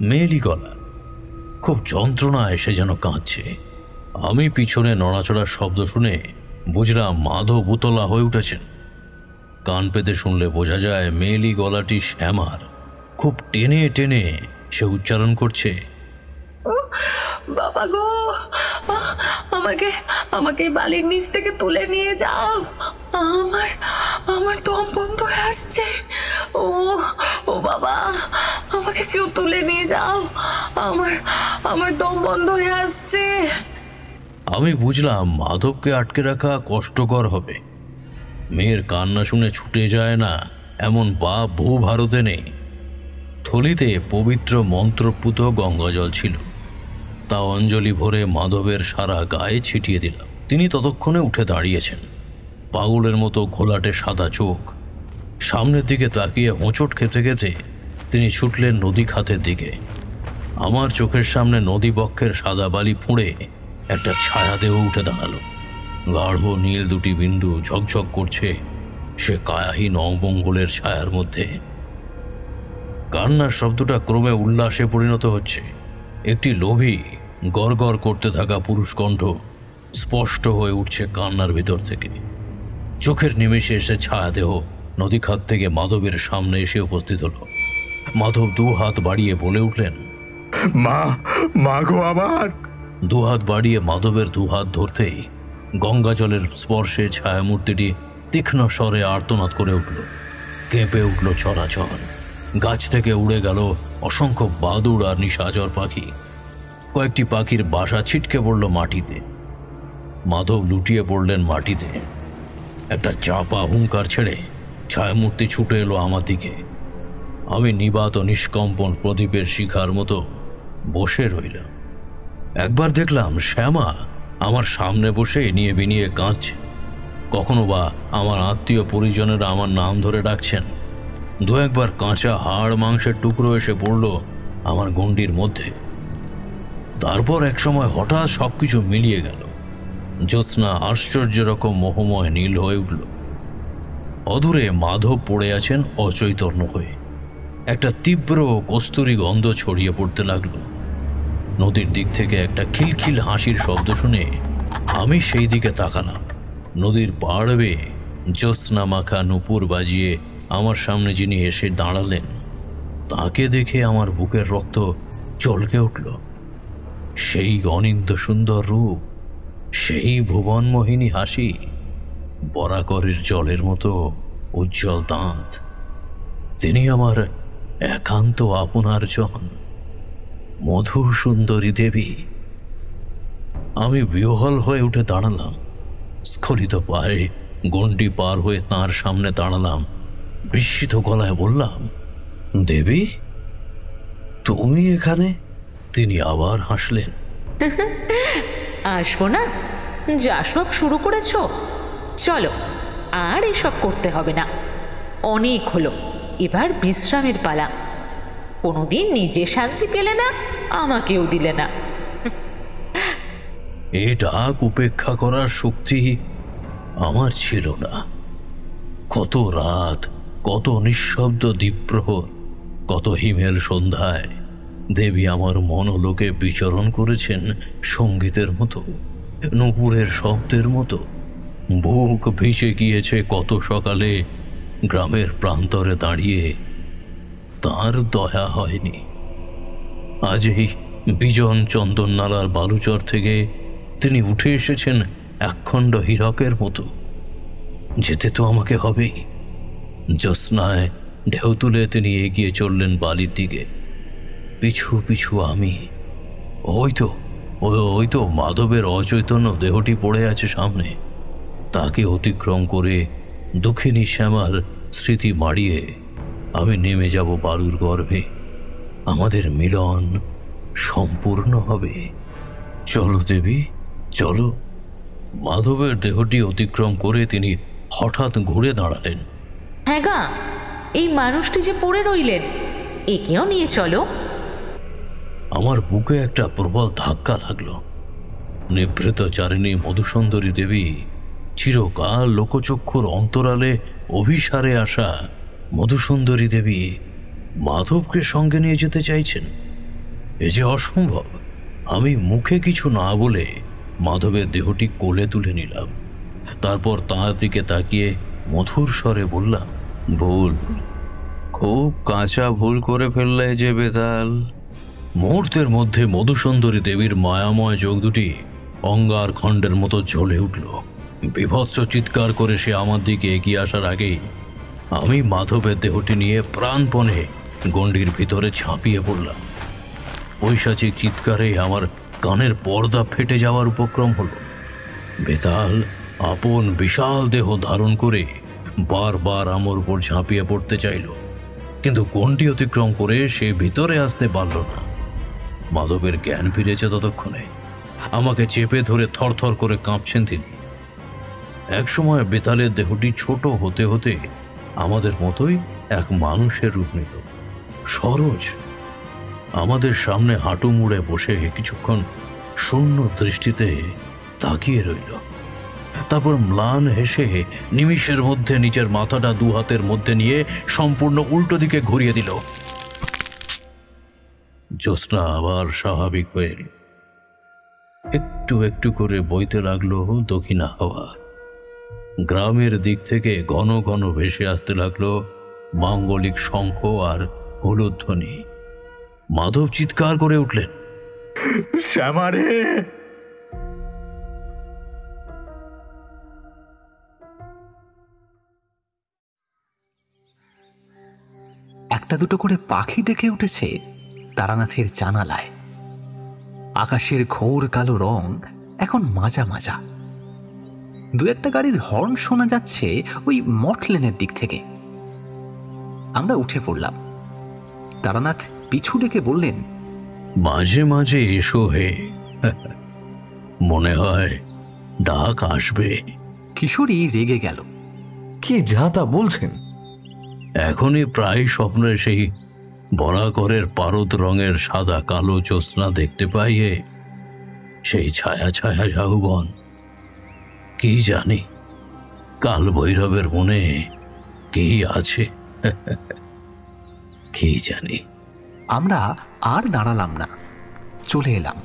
মেয়েলি গলা, খুব যন্ত্রণায় সে যেন কাঁদছে। আমি পিছনে নড়াচড়ার শব্দ শুনে বুঝলাম মাধব উতলা হয়ে উঠেছেন। কান পেতে শুনলে বোঝা যায় মেয়েলি গলাটি শ্যামার। খুব টেনে টেনে সে উচ্চারণ করছে, বাবা গো, আমাকে আমাকে বালির নিচ থেকে তুলে নিয়ে যাও, আমার আমার দম বন্ধ হয়ে আসছে। ও ও বাবা, আমাকে কেউ তুলে নিয়ে যাও, আমার আমার দম বন্ধ হয়ে আসছে। আমি বুঝলাম মাধবকে আটকে রাখা কষ্টকর হবে। মেয়ের কান্না শুনে ছুটে যায় না এমন বাপ ভূভারতে নেই। থলিতে পবিত্র মন্ত্রপুত গঙ্গাজল ছিল, তা অঞ্জলি ভরে মাধবের সারা গায়ে ছিটিয়ে দিলাম। তিনি ততক্ষণে উঠে দাঁড়িয়েছেন, পাগলের মতো ঘোলাটে সাদা চোখ। সামনের দিকে তাকিয়ে হোঁচট খেতে খেতে তিনি ছুটলেন নদী খাতের দিকে। আমার চোখের সামনে নদী বক্ষের সাদা বালি ফুঁড়ে একটা ছায়াদেহ উঠে দাঁড়ালো। গাঢ় নীল দুটি বিন্দু ঝকঝক করছে সে কায়াহীন অমঙ্গলের ছায়ার মধ্যে। কান্নার শব্দটা ক্রমে উল্লাসে পরিণত হচ্ছে। একটি লোভী গড়গড় করতে থাকা পুরুষ কণ্ঠ স্পষ্ট হয়ে উঠছে কান্নার ভিতর থেকে। চোখের নিমেষে এসে ছায়াদেহ নদীখাত থেকে মাধবের সামনে এসে উপস্থিত হলো। মাধব দু হাত বাড়িয়ে বলে উঠলেন, মা, মা গো আমার। দু হাত বাড়িয়ে মাধবের দু হাত ধরতেই গঙ্গা জলের স্পর্শে ছায়ামূর্তিটি তীক্ষ্ণ স্বরে আর্তনাদ করে উঠল। কেঁপে উঠল চরাচর। গাছ থেকে উড়ে গেল অসংখ্য বাদুড় আর নিশাচর পাখি। কয়েকটি পাখির বাসা ছিটকে পড়ল মাটিতে। মাধব লুটিয়ে পড়লেন মাটিতে। একটা চাপা হুঙ্কার ছেড়ে ছায়ামূর্তি ছুটে এলো আমার দিকে। আমি নিবাত নিষ্কম্পন প্রদীপের শিখার মতো বসে রইলাম। একবার দেখলাম শ্যামা আমার সামনে বসে নিয়ে বিনিয়ে কাঁদছে। কখনো বা আমার আত্মীয় পরিজনেরা আমার নাম ধরে ডাকছেন। দু একবার কাঁচা হাড় মাংসের টুকরো এসে পড়ল আমার গণ্ডির মধ্যে। তারপর একসময় হঠাৎ সবকিছু মিলিয়ে গেল। জ্যোৎস্না আশ্চর্য রকম মোহময় নীল হয়ে উঠল। অদূরে মাধব পড়ে আছেন অচৈতন্য হয়ে। একটা তীব্র কস্তুরী গন্ধ ছড়িয়ে পড়তে লাগলো। নদীর দিক থেকে একটা খিলখিল হাসির শব্দ শুনে আমি সেই দিকে তাকালাম। নদীর পাড় বেয়ে জ্যোৎস্না মাখা নূপুর বাজিয়ে আমার সামনে যিনি এসে দাঁড়ালেন, তাকে দেখে আমার বুকের রক্ত চলকে উঠল। সেই অনিন্দ সুন্দর রূপ, সেই ভুবনমোহিনী হাসি, বরাকরের জলের মতো উজ্জ্বল দাঁত। তিনি আমার একান্ত আপনার জন, মধু সুন্দরী দেবী। আমি বিহ্বল হয়ে উঠে দাঁড়ালাম। স্খলিত পায়ে গণ্ডি পার হয়ে তাঁর সামনে দাঁড়ালাম। বিস্মিত গলায় বললাম, দেবী, তুমি এখানে? তিনি আবার হাসলেন। আসবো না? যা সব শুরু করেছো, চলো, আর এসব করতে হবে না। অনেক হলো, এবার বিশ্রামের পালা। কোনোদিন নিজে শান্তি পেলে না, আমাকেও দিলে না। এ ডাক উপেক্ষা করার শক্তি আমার ছিল না। কত রাত, কত নিঃশব্দ দ্বীপ্রহর, কত হিমেল সন্ধ্যায় দেবী আমার মনোলোকে বিচরণ করেছেন সঙ্গীতের মতো, নূপুরের শব্দের মতো। বুক ভিজে গিয়েছে কত সকালে গ্রামের প্রান্তরে দাঁড়িয়ে। তার দয়া হয়নি। আজ এই বিজন চন্দননালার বালুচর থেকে তিনি উঠে এসেছেন একখণ্ড হীরকের মতো। যেতে তো আমাকে হবেই। জ্যোৎস্নায় ঢেউ তুলে তিনি এগিয়ে চললেন বালির দিকে। পিছু পিছু আমি। ওই তো মাধবের অচৈতন্য দেহটি পড়ে আছে সামনে। তাকে অতিক্রম করে দুঃখিনী শ্যামার স্মৃতি মাড়িয়ে আমি নেমে যাব বালুর গর্ভে। আমাদের মিলন সম্পূর্ণ হবে। চলো দেবী, চলো। মাধবের দেহটি অতিক্রম করে তিনি হঠাৎ ঘুরে দাঁড়ালেন। হ্যাঁ গা, এই মানুষটি যে পড়ে রইলেন, একেও নিয়ে চলো। আমার বুকে একটা প্রবল ধাক্কা লাগলো। নিভৃত চারিণী মধুসুন্দরী দেবী, চিরকাল লোকচক্ষুর অন্তরালে অভিসারে আসা মধুসুন্দরী দেবী মাধবকে সঙ্গে নিয়ে যেতে চাইছেন। এ যে অসম্ভব। আমি মুখে কিছু না বলে মাধবের দেহটি কোলে তুলে নিলাম। তারপর তাঁর দিকে তাকিয়ে মধুর স্বরে বললাম, ভুল, খুব কাঁচা ভুল করে ফেললে যে বেতাল। মুহূর্তের মধ্যে মধুসুন্দরী দেবীর মায়াময় চোখ দুটি অঙ্গার খণ্ডের মতো জ্বলে উঠল। বিভৎস চিৎকার করে সে আমার দিকে এগিয়ে আসার আগেই আমি মাধবের দেহটি নিয়ে প্রাণপণে গণ্ডির ভিতরে ঝাঁপিয়ে পড়লাম। পৈশাচিক চিৎকারে আমার কানের পর্দা ফেটে যাওয়ার উপক্রম হলো। বেতাল আপন বিশাল দেহ ধারণ করে বারবার আমার উপর ঝাঁপিয়ে পড়তে চাইল, কিন্তু গণ্ডি অতিক্রম করে সে ভিতরে আসতে পারল না। মাধবের জ্ঞান ফিরেছে ততক্ষণে। আমাকে চেপে ধরে থরথর করে কাঁপছেন তিনি। একসময় বেতালের দেহটি ছোট হতে হতে আমাদের মতোই এক মানুষের রূপ নিল। সরোজ আমাদের সামনে হাঁটু মুড়ে বসে কিছুক্ষণ শূন্য দৃষ্টিতে তাকিয়ে রইল। তারপর ম্লান হেসে নিমিষের মধ্যে নিজের মাথাটা দু হাতের মধ্যে নিয়ে সম্পূর্ণ উল্টো দিকে ঘুরিয়ে দিল। জ্যোৎস্না আবার স্বাভাবিক হয়ে এল। একটু একটু করে বইতে লাগলো দক্ষিণা হাওয়া। গ্রামের দিক থেকে ঘন ঘন ভেসে আসতে লাগলো মাঙ্গলিক শঙ্খ আর হলুধ্বনি। মাধব চিৎকার করে উঠলেন, শ্যামারে! একটা দুটো করে পাখি ডেকে উঠেছে তারানাথের জানালায়। আকাশের ঘোর কালো রং এখন মাজা মাজা। দু একটা গাড়ির হর্ন শোনা যাচ্ছে ওই মঠ লেনের দিক থেকে। আমরা উঠে পড়লাম। তারানাথ পিছু ডেকে বললেন, মাঝে মাঝে এসো হে, মনে হয় ডাক আসবে। কিশোরী রেগে গেল। কি যা তা বলছেন? এখনই প্রায় স্বপ্নে সেই বরাকরের পারদ রঙের সাদা কালো জ্যোৎস্না দেখতে পাই। সেই ছায়া ছায়া ঝাউবন, কি জানি কাল ভৈরবের মনে কি আছে, কি জানি। আমরা আর দাঁড়ালাম না, চলে এলাম।